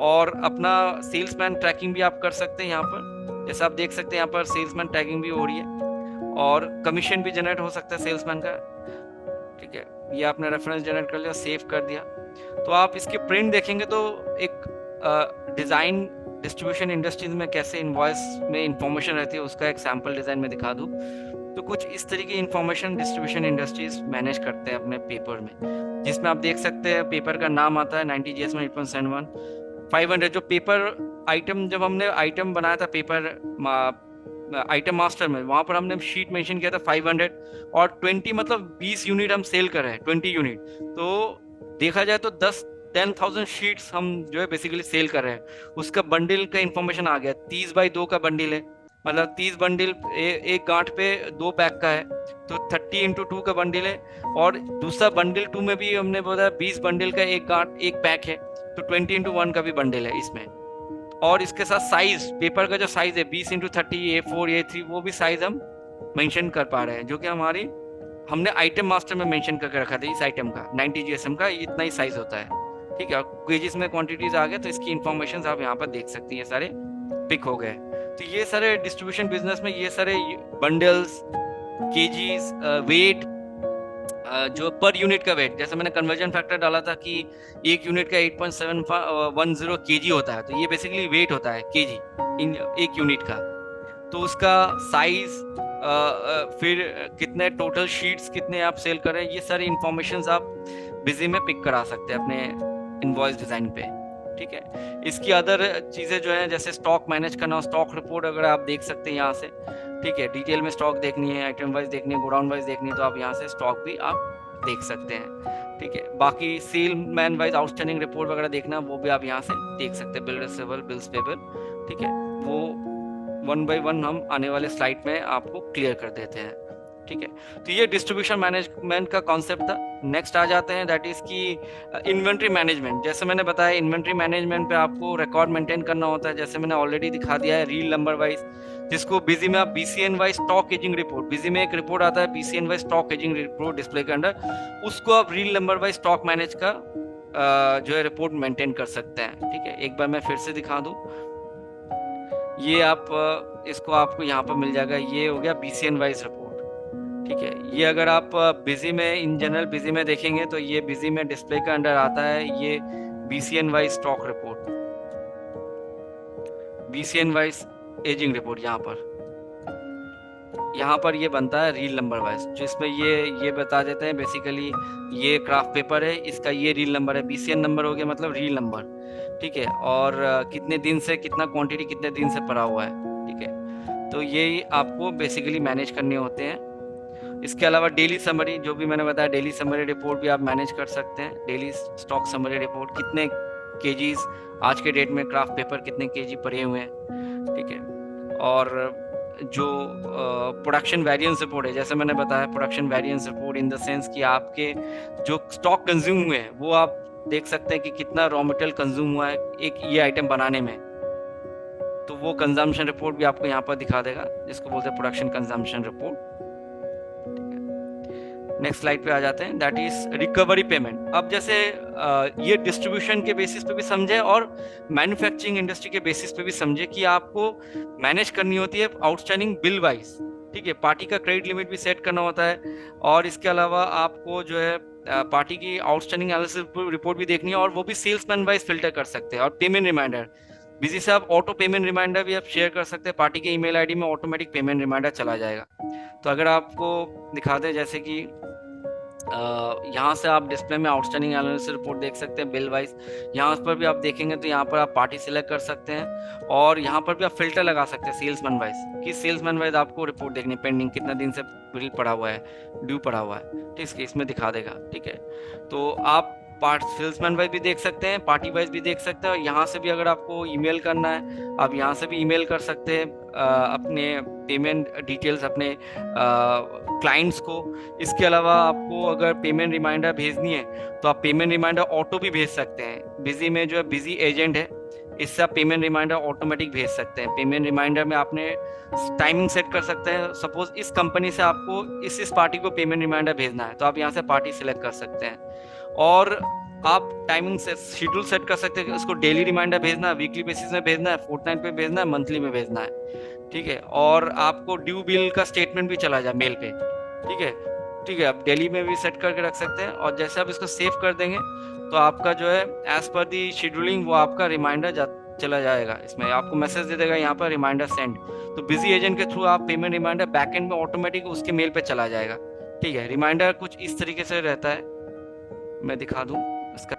और अपना सेल्समैन ट्रैकिंग भी आप कर सकते हैं। यहाँ पर जैसे आप देख सकते हैं, यहाँ पर सेल्समैन ट्रैकिंग भी हो रही है, और कमीशन भी जनरेट हो सकता है सेल्समैन का। ठीक है, ये आपने रेफरेंस जनरेट कर लिया, सेव कर दिया। तो आप इसके प्रिंट देखेंगे तो एक डिजाइन डिस्ट्रीब्यूशन इंडस्ट्रीज में कैसे इनवॉइस में इंफॉर्मेशन रहती है, उसका एक सैंपल डिजाइन में दिखा दूं तो कुछ इस तरीके की इंफॉर्मेशन डिस्ट्रीब्यूशन इंडस्ट्रीज मैनेज करते हैं अपने पेपर में, जिसमें आप देख सकते हैं पेपर का नाम आता है 90 GS में 8.71 500। जो पेपर आइटम, जब हमने आइटम बनाया था पेपर आइटम मास्टर में, वहां पर हमने शीट मेंशन किया था 500, और 20 मतलब 20 यूनिट हम सेल कर रहे हैं, 20 यूनिट। तो देखा जाए तो 10,000 शीट्स हम जो है बेसिकली सेल कर रहे हैं। उसका बंडल का इंफॉर्मेशन आ गया, 30 बाई 2 का बंडल है, मतलब 30 बंडल एक गांठ पे 2 पैक का है, तो 30x2 का बंडल है। और दूसरा बंडल 2 में भी हमने बोला 20 बंडल का एक गांठ एक पैक है, तो 20x1 का भी बंडल है इसमें। और इसके साथ साइज, पेपर का जो साइज है 20x30, A4, A3, वो भी साइज हम मेंशन कर पा रहे हैं, जो कि हमने आइटम मास्टर में मेंशन करके रखा था इस आइटम का 90 GSM का इतना ही साइज होता है। ठीक है, केजीज में क्वांटिटीज आ गए तो इसकी इंफॉर्मेशन आप यहाँ पर देख सकती हैं, सारे पिक हो गए। तो ये सारे डिस्ट्रीब्यूशन बिजनेस में ये सारे बंडल्स, केजीज, वेट, जो पर यूनिट का वेट, जैसे मैंने कन्वर्जन फैक्टर डाला था कि एक यूनिट का 8.710 केजी होता है, तो ये बेसिकली वेट होता है केजी इन एक यूनिट का। तो उसका साइज, फिर कितने टोटल शीट्स कितने आप सेल कर रहे हैं, ये सारी इंफॉर्मेशन आप बिजी में पिक करा सकते हैं अपने इनवॉइस डिजाइन पे। ठीक है, इसकी अदर चीजें जो है जैसे स्टॉक मैनेज करना, स्टॉक रिपोर्ट अगर आप देख सकते हैं यहाँ से। ठीक है, डिटेल में स्टॉक देखनी है, आइटम वाइज देखनी है, गोडाउन वाइज देखनी है, तो आप यहाँ से स्टॉक भी आप देख सकते हैं। ठीक है, बाकी salesman wise outstanding report वगैरह देखना, वो भी आप यहाँ से देख सकते हैं, बिल रिसीवेबल, बिल्स पेबल। ठीक है, वो 1 by 1 हम आने वाले स्लाइड में आपको क्लियर कर देते हैं। ठीक है, तो ये डिस्ट्रीब्यूशन मैनेजमेंट का कॉन्सेप्ट था। नेक्स्ट आ जाते हैं दैट इज की इन्वेंट्री मैनेजमेंट। जैसे मैंने बताया, इन्वेंट्री मैनेजमेंट पे आपको रिकॉर्ड मेंटेन करना होता है, जैसे मैंने ऑलरेडी दिखा दिया है, रील नंबर वाइज, जिसको बिजी में आप BCN wise stock ageing report, busy में एक रिपोर्ट आता है BCN wise stock ageing report display के अंडर, उसको आप reel number wise stock manage का जो है रिपोर्ट मेंटेन कर सकते हैं। ठीक है, एक बार मैं फिर से दिखा दूं, ये आप इसको आपको यहाँ पर मिल जाएगा, ये हो गया BCN वाइज रिपोर्ट। ठीक है, ये अगर आप बिजी में, इन जनरल बिजी में देखेंगे तो ये बिजी में डिस्प्ले के अंडर आता है, ये BCN wise stock report, BCN wise ageing report. यहाँ पर ये बनता है रील नंबर वाइज, जिसमें ये बता देते हैं बेसिकली ये क्राफ्ट पेपर है, इसका ये रील नंबर है, BCN नंबर हो गया मतलब रील नंबर। ठीक है, और कितने दिन से कितना क्वांटिटी कितने दिन से पड़ा हुआ है। ठीक है, तो ये आपको बेसिकली मैनेज करने होते हैं। इसके अलावा डेली समरी, जो भी मैंने बताया, डेली समरी रिपोर्ट भी आप मैनेज कर सकते हैं। डेली स्टॉक समरी रिपोर्ट, कितने केजीज आज के डेट में क्राफ्ट पेपर कितने केजी पड़े हुए हैं। ठीक है, और जो प्रोडक्शन वेरिएंस रिपोर्ट है, जैसे मैंने बताया, production variance report in the sense कि आपके जो स्टॉक कंज्यूम हुए हैं वो आप देख सकते हैं कि कितना रॉ मटेरियल कंज्यूम हुआ है एक ये आइटम बनाने में, तो वो कंजम्पशन रिपोर्ट भी आपको यहाँ पर दिखा देगा, जिसको बोलते हैं production consumption report. Next slide पे आ जाते हैं, दैट इज रिकवरी पेमेंट। अब जैसे ये डिस्ट्रीब्यूशन के बेसिस पे भी समझे और मैन्युफैक्चरिंग इंडस्ट्री के बेसिस पे भी समझे कि आपको मैनेज करनी होती है आउटस्टैंडिंग बिल वाइज। ठीक है, पार्टी का क्रेडिट लिमिट भी सेट करना होता है, और इसके अलावा आपको जो है पार्टी की आउटस्टैंडिंग एनालिसिस रिपोर्ट भी देखनी है, और वो भी सेल्समैन वाइज फिल्टर कर सकते हैं। और पेमेंट रिमाइंडर, बिजी से आप ऑटो पेमेंट रिमाइंडर भी आप शेयर कर सकते हैं, पार्टी के ईमेल आईडी में ऑटोमेटिक पेमेंट रिमाइंडर चला जाएगा। तो अगर आपको दिखाते हैं, जैसे कि यहाँ से आप डिस्प्ले में आउटस्टैंडिंग एनालिसिस रिपोर्ट देख सकते हैं बिल वाइज। यहाँ पर भी आप देखेंगे तो यहाँ पर आप पार्टी सिलेक्ट कर सकते हैं, और यहाँ पर भी आप फिल्टर लगा सकते हैं सेल्समैन वाइज, कि सेल्समैन वाइज आपको रिपोर्ट देखनी, पेंडिंग कितना दिन से बिल पड़ा हुआ है, ड्यू पड़ा हुआ है। ठीक है, इसमें दिखा देगा। ठीक है, तो आप पार्ट सेल्समैन वाइज भी देख सकते हैं, पार्टी वाइज भी देख सकते हैं, और यहाँ से भी अगर आपको ईमेल करना है आप यहाँ से भी ईमेल कर सकते हैं अपने पेमेंट डिटेल्स अपने क्लाइंट्स को। इसके अलावा आपको अगर पेमेंट रिमाइंडर भेजनी है तो आप पेमेंट रिमाइंडर ऑटो भी भेज सकते हैं। बिजी में जो है बिजी एजेंट है, इससे आप पेमेंट रिमाइंडर ऑटोमेटिक भेज सकते हैं। पेमेंट रिमाइंडर में आपने टाइमिंग सेट कर सकते हैं, सपोज इस कंपनी से आपको इस पार्टी को पेमेंट रिमाइंडर भेजना है तो आप यहाँ से पार्टी सिलेक्ट कर सकते हैं, और आप टाइमिंग से शेड्यूल सेट कर सकते हैं कि उसको डेली रिमाइंडर भेजना है, वीकली बेसिस में भेजना है, फोर्टनाइट पे भेजना है, मंथली में भेजना है। ठीक है, और आपको ड्यू बिल का स्टेटमेंट भी चला जाए मेल पे। ठीक है, ठीक है, आप डेली में भी सेट करके रख सकते हैं, और जैसे आप इसको सेव कर देंगे तो आपका जो है एज पर दी शेड्यूलिंग वो आपका रिमाइंडर चला जाएगा, इसमें आपको मैसेज दे देगा यहाँ पर रिमाइंडर सेंड। तो बिजी एजेंट के थ्रू आप पेमेंट रिमाइंडर बैकएंड में ऑटोमेटिक उसके मेल पे चला जाएगा। ठीक है, रिमाइंडर कुछ इस तरीके से रहता है, मैं दिखा दूं, इसका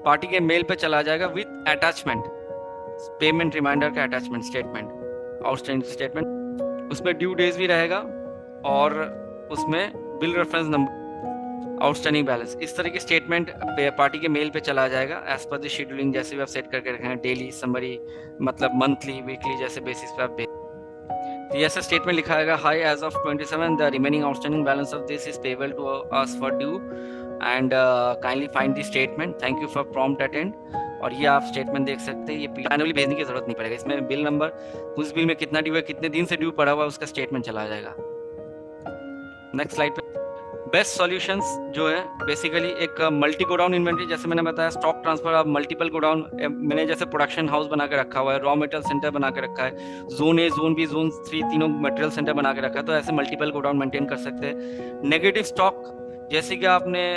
पार्टी के मेल पे चला जाएगा विथ अटैचमेंट, पेमेंट रिमाइंडर का अटैचमेंट स्टेटमेंट, आउटस्टैंडिंग स्टेटमेंट, उसमें ड्यू डेज भी रहेगा और उसमें bill reference number, outstanding balance, इस तरह के स्टेटमेंट पार्टी के मेल पे चला जाएगा एज पर द शेड्यूलिंग, जैसे भी आप सेट करके रखें, डेली समरी मतलब मंथली वीकली जैसे बेसिस पे आप तो ये ऐसा स्टेटमेंट लिखा है, hi as of 27 the remaining outstanding balance of this is payable to us for due and kindly find the statement, thank you for prompt attend. और ये आप स्टेटमेंट देख सकते हैं, ये मैन्युअली भेजने की जरूरत नहीं पड़ेगा, इसमें बिल नंबर, उस बिल में कितना ड्यू है, कितने दिन से ड्यू पड़ा हुआ है, उसका स्टेटमेंट चला जाएगा। नेक्स्ट स्लाइड पे बेस्ट सॉल्यूशंस जो है बेसिकली एक मल्टी गोडाउन इन्वेंटरी, जैसे मैंने बताया स्टॉक ट्रांसफर, आप मल्टीपल गोडाउन, मैंने जैसे प्रोडक्शन हाउस बना के रखा हुआ है, रॉ मटेरियल सेंटर बना के रखा है, zone A, zone B, zone 3 तीनों मटेरियल सेंटर बना के रखा है, तो ऐसे मल्टीपल गोडाउन मेंटेन कर सकते हैं। नेगेटिव स्टॉक, जैसे कि आपने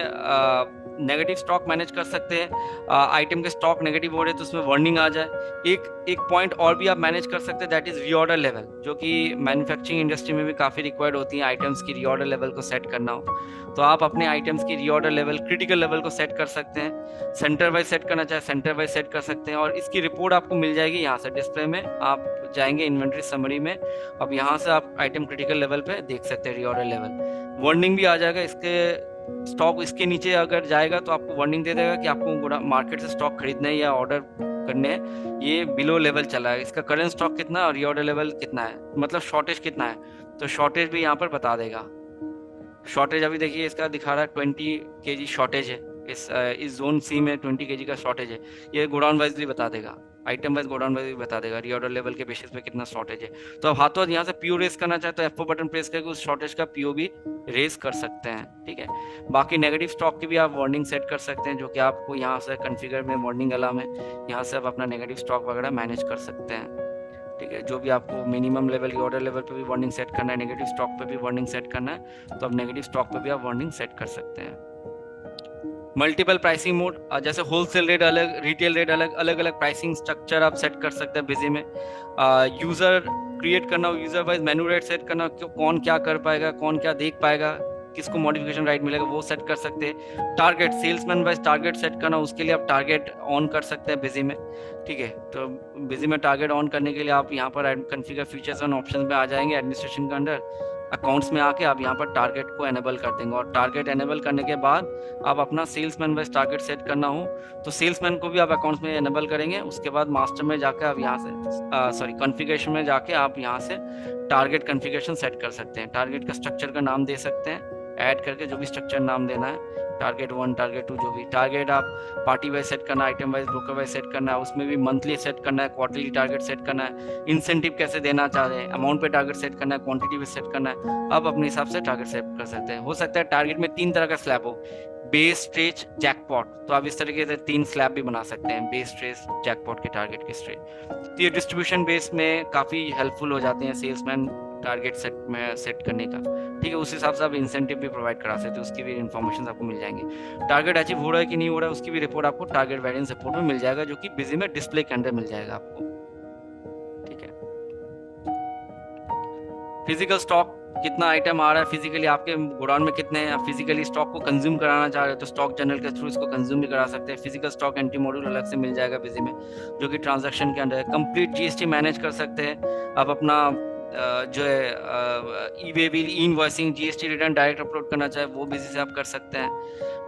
नेगेटिव स्टॉक मैनेज कर सकते हैं, आइटम के स्टॉक नेगेटिव हो रहे तो उसमें वार्निंग आ जाए। एक पॉइंट और भी आप मैनेज कर सकते हैं, दैट इज रीऑर्डर लेवल, जो कि मैन्युफैक्चरिंग इंडस्ट्री में भी काफ़ी रिक्वायर्ड होती है, आइटम्स की रीऑर्डर लेवल को सेट करना हो तो आप अपने आइटम्स की रीऑर्डर लेवल, क्रिटिकल लेवल को सेट कर सकते हैं। सेंटर वाइज सेट करना चाहे सेंटर वाइज सेट कर सकते हैं, और इसकी रिपोर्ट आपको मिल जाएगी यहाँ से डिस्प्ले में, आप जाएंगे इन्वेंट्री समरी में, अब यहाँ से आप आइटम क्रिटिकल लेवल पे देख सकते हैं रीऑर्डर लेवल, वार्निंग भी आ जाएगा। इसके स्टॉक इसके नीचे अगर जाएगा तो आपको वार्निंग दे देगा कि आपको मार्केट से स्टॉक खरीदना है या ऑर्डर करने हैं, ये बिलो लेवल चला है, इसका करंट स्टॉक कितना है और रीऑर्डर लेवल कितना है, मतलब शॉर्टेज कितना है, तो शॉर्टेज भी यहाँ पर बता देगा। शॉर्टेज अभी देखिए इसका दिखा रहा है 20 kg शॉर्टेज है, इस जोन सी में 20 kg का शॉर्टेज है, ये गोडाउन वाइज भी बता देगा, आइटम वाइज गोडाउन वाइज भी बता देगा, रीऑर्डर लेवल के बेसिस पे कितना शॉर्टेज है। तो आप हाथों यहाँ से पीओ रेस करना चाहे तो F4 बटन प्रेस करके उस शॉर्टेज का पीओ भी रेस कर सकते हैं, ठीक है। बाकी नेगेटिव स्टॉक की भी आप वार्निंग सेट कर सकते हैं, जो कि आपको यहाँ से कॉन्फ़िगर में वार्निंग अलार्म है, यहाँ से आप अपना नेगेटिव स्टॉक वगैरह मैनेज कर सकते हैं, ठीक है। जो भी आपको मिनिमम लेवल, ऑर्डर लेवल पे भी वार्निंग सेट करना है, नेगेटिव स्टॉक पे भी वार्निंग सेट करना है, तो आप नेगेटिव स्टॉक पे भी आप वार्निंग सेट कर सकते हैं। मल्टीपल प्राइसिंग मोड, जैसे होलसेल रेट अलग, रिटेल रेट अलग, अलग अलग प्राइसिंग स्ट्रक्चर आप सेट कर सकते हैं बिजी में। यूजर क्रिएट करना, यूजर वाइज मेनू रेट सेट करना, कौन क्या कर पाएगा, कौन क्या देख पाएगा, किसको मॉडिफिकेशन राइट मिलेगा, वो सेट कर सकते हैं। Target, salesman wise target set करना, उसके लिए आप टारगेट ऑन कर सकते हैं बिजी में, ठीक है। तो बिजी में टारगेट ऑन करने के लिए आप यहाँ पर कॉन्फ़िगर फीचर्स एंड ऑप्शंस में आ जाएंगे, एडमिनिस्ट्रेशन के अंडर अकाउंट्स में आके आप यहाँ पर टारगेट को एनेबल कर देंगे, और टारगेट एनेबल करने के बाद आप अपना सेल्समैन वाइज टारगेट सेट करना हो तो सेल्समैन को भी आप अकाउंट्स में एनेबल करेंगे। उसके बाद मास्टर में जाकर आप यहाँ से कॉन्फ़िगरेशन में जाके आप यहाँ से टारगेट कॉन्फ़िगरेशन सेट कर सकते हैं। टारगेट का स्ट्रक्चर का नाम दे सकते हैं, ऐड करके जो भी स्ट्रक्चर नाम देना है, टारगेट 1, टारगेट 2, जो भी टारगेट आप पार्टी वाइज सेट करना है, item wise, broker wise set करना है, उसमें भी मंथली सेट करना है, क्वार्टरली टारगेट सेट करना है, इंसेंटिव कैसे देना चाह रहे हैं, अमाउंट पे टारगेट सेट करना है, क्वांटिटी पे सेट करना है, आप अपने हिसाब से टारगेट सेट कर सकते हैं। हो सकता है टारगेट में 3 तरह का स्लैब हो, बेस, स्ट्रेच, जैकपॉट, तो आप इस तरीके से 3 स्लैब भी बना सकते हैं, बेस, स्ट्रेच, जैकपॉट के टारगेट के स्ट्रेच। तो ये डिस्ट्रीब्यूशन बेस में काफ़ी हेल्पफुल हो जाते हैं सेल्समैन टारगेट सेट करने का, ठीक है। उस हिसाब से आप इंसेंटिव भी प्रोवाइड करा सकते हैं, उसकी भी इन्फॉर्मेशन आपको मिल जाएंगे। टारगेट अचीव हो रहा है कि नहीं हो रहा है उसकी भी रिपोर्ट आपको टारगेट वेरिएंस रिपोर्ट में मिल जाएगा, जो कि बिजी में डिस्प्ले के अंदर मिल जाएगा आपको, ठीक है। फिजिकल स्टॉक, कितना आइटम आ रहा है फिजिकली आपके गोडाउन में, कितने हैं, आप फिजिकली स्टॉक को कंज्यूम कराना चाह रहे हो तो स्टॉक जनरल के थ्रू इसको कंज्यूम भी करा सकते हैं। फिजिकल स्टॉक एंट्री मॉड्यूल अलग से मिल जाएगा बिजी में, जो कि ट्रांजैक्शन के अंदर है। कंप्लीट जीएसटी मैनेज कर सकते हैं आप अपना, जो है e way bill, invoicing, GST return direct upload करना चाहे वो बिजी से आप कर सकते हैं।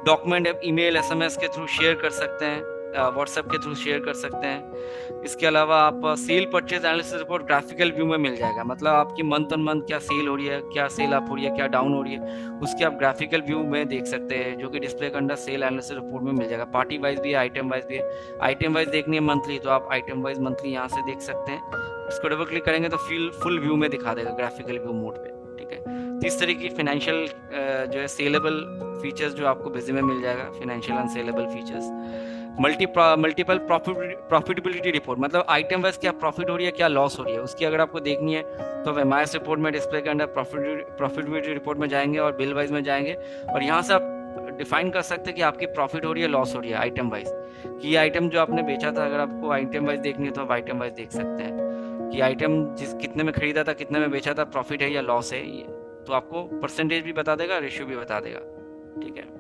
डॉक्यूमेंट ईमेल, एसएमएस के थ्रू शेयर कर सकते हैं, व्हाट्सएप के थ्रू शेयर कर सकते हैं। इसके अलावा आप cell purchase analysis report graphical view में मिल जाएगा, मतलब आपकी मंथ ऑन मंथ क्या सेल हो रही है, क्या सेल अप हो रही है, क्या डाउन हो रही है, उसके आप ग्राफिकल व्यू में देख सकते हैं, जो कि डिस्प्ले के अंदर सेल एनालिसिस रिपोर्ट में मिल जाएगा। पार्टी वाइज भी है, आइटम वाइज भी है। आइटम वाइज देखनी है मंथली तो आप आइटम वाइज मंथली यहाँ से देख सकते हैं, इसको डबल क्लिक करेंगे तो फुल व्यू में दिखा देगा ग्राफिकल व्यू मोड पे, ठीक है। तो इस तरह की फाइनेंशियल जो है सेलेबल फीचर्स जो आपको बिजी में मिल जाएगा, financial and saleable features. Multiple profitability report, मतलब आइटम वाइज क्या प्रॉफिट हो रही है, क्या लॉस हो रही है, उसकी अगर आपको देखनी है तो एमआईएस रिपोर्ट में डिस्प्ले के अंदर प्रॉफिटेबिलिटी रिपोर्ट में जाएंगे और बिल वाइज में जाएंगे, और यहाँ से आप डिफाइन कर सकते हैं कि आपकी प्रॉफिट हो रही है, लॉस हो रही है आइटम वाइज, कि ये आइटम जो आपने बेचा था, अगर आपको आइटम वाइज देखनी है तो आप आइटम वाइज देख सकते हैं कि आइटम कितने में खरीदा था, कितने में बेचा था, प्रॉफिट है या लॉस है, तो आपको परसेंटेज भी बता देगा, रेशियो भी बता देगा, ठीक है।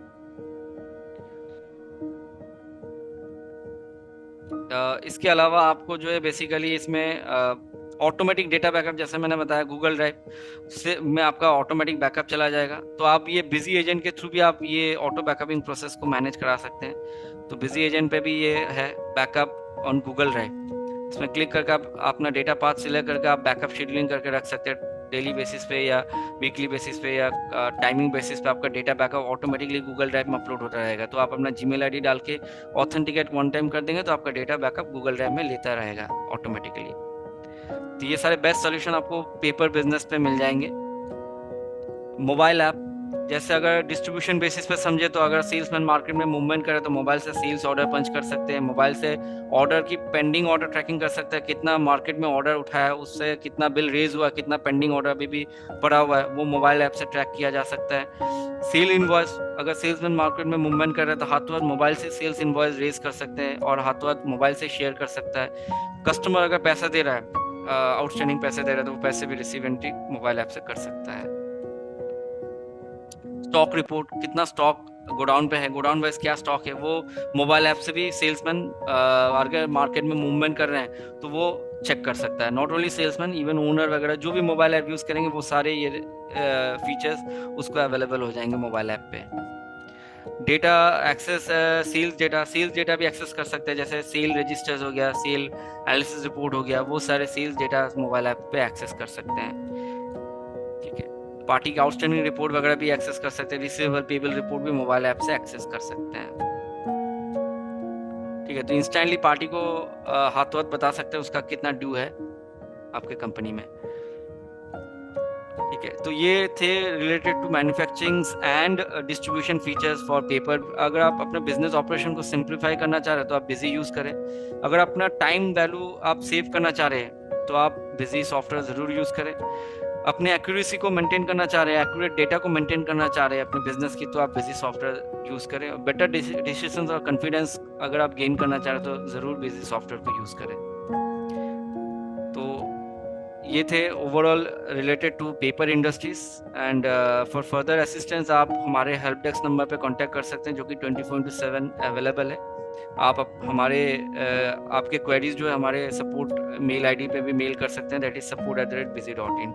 इसके अलावा आपको जो है बेसिकली इसमें ऑटोमेटिक डेटा बैकअप, जैसे मैंने बताया गूगल ड्राइव से में आपका ऑटोमेटिक बैकअप चला जाएगा, तो आप ये बिजी एजेंट के थ्रू भी आप ये ऑटो बैकअपिंग प्रोसेस को मैनेज करा सकते हैं। तो बिजी एजेंट पे भी ये है बैकअप ऑन गूगल ड्राइव, इसमें क्लिक करके आप अपना डेटा पाथ सिलेक्ट करके आप बैकअप शेड्यूलिंग करके रख सकते हैं डेली बेसिस पे या वीकली बेसिस पे या टाइमिंग बेसिस पे। आपका data backup automatically Google drive में अपलोड होता रहेगा। तो आप अपना जीमेल आईडी डाल के ऑथेंटिकेट वन टाइम कर देंगे तो आपका डेटा बैकअप गूगल ड्राइव में लेता रहेगा ऑटोमेटिकली। तो ये सारे बेस्ट सोल्यूशन आपको पेपर बिजनेस पे मिल जाएंगे। मोबाइल ऐप, जैसे अगर डिस्ट्रीब्यूशन बेसिस पे समझे तो अगर सेल्समैन मार्केट में मूवमेंट करे तो मोबाइल से सेल्स ऑर्डर पंच कर सकते हैं। मोबाइल से ऑर्डर की पेंडिंग ऑर्डर ट्रैकिंग कर सकते हैं, कितना मार्केट में ऑर्डर उठाया, उससे कितना बिल रेज हुआ, कितना पेंडिंग ऑर्डर अभी भी पड़ा हुआ है, वो मोबाइल ऐप से ट्रैक किया जा सकता है। सेल इनवॉइस, अगर सेल्समैन मार्केट में मूवमेंट कर रहे हैं तो हाथों हाथ मोबाइल से सेल्स इनवॉइस रेज कर सकते हैं और हाथों हाथ मोबाइल से शेयर कर सकता है। कस्टमर अगर पैसा दे रहा है, आउटस्टैंडिंग पैसे दे रहा है, तो वो पैसे भी रिसीव एंट्री मोबाइल ऐप से कर सकता है। स्टॉक रिपोर्ट, कितना स्टॉक गोडाउन पे है, गोडाउन वाइज क्या स्टॉक है, वो मोबाइल ऐप से भी सेल्समैन अगर मार्केट में मूवमेंट कर रहे हैं तो वो चेक कर सकता है। Not only salesman, even owner वगैरह जो भी मोबाइल ऐप यूज करेंगे वो सारे ये फीचर्स उसको अवेलेबल हो जाएंगे मोबाइल ऐप पे। डेटा एक्सेस, सेल्स डेटा भी एक्सेस कर सकते हैं, जैसे सेल रजिस्टर्स हो गया, सेल एनालिसिस रिपोर्ट हो गया, वो सारे सेल्स डेटा मोबाइल ऐप पे एक्सेस कर सकते हैं। ठीक है, पार्टी की आउटस्टैंडिंग रिपोर्ट वगैरह भी एक्सेस कर सकते हैं, रिसीवेबल पेबल रिपोर्ट भी मोबाइल ऐप से एक्सेस कर सकते हैं। ठीक है, तो इंस्टेंटली पार्टी को हाथों हाथ बता सकते हैं उसका कितना ड्यू है आपके कंपनी में। ठीक है, तो ये थे related to manufacturing and distribution features for paper. अगर आप अपने बिजनेस ऑपरेशन को सिंप्लीफाई करना चाह रहे हैं तो आप बिजी यूज करें। अगर अपना टाइम वैल्यू आप सेव करना चाह रहे हैं तो आप बिजी सॉफ्टवेयर जरूर यूज करें। अपने एक्यूरेसी को मेंटेन करना चाह रहे हैं, एक्यूरेट डेटा को मेंटेन करना चाह रहे हैं अपने बिजनेस की, तो आप बिजी सॉफ्टवेयर यूज करें। बेटर डिसीजंस और कॉन्फिडेंस अगर आप गेन करना चाह रहे हैं तो जरूर बिजी सॉफ्टवेयर को यूज करें। तो ये थे overall related to paper industries. And for further assistance आप हमारे हेल्प डेस्क नंबर पे कांटेक्ट कर सकते हैं जो कि 24/7 अवेलेबल है। आप हमारे आपके क्वेरीज जो है हमारे सपोर्ट मेल आईडी पे भी मेल कर सकते हैं, दैट इज support@busy.in।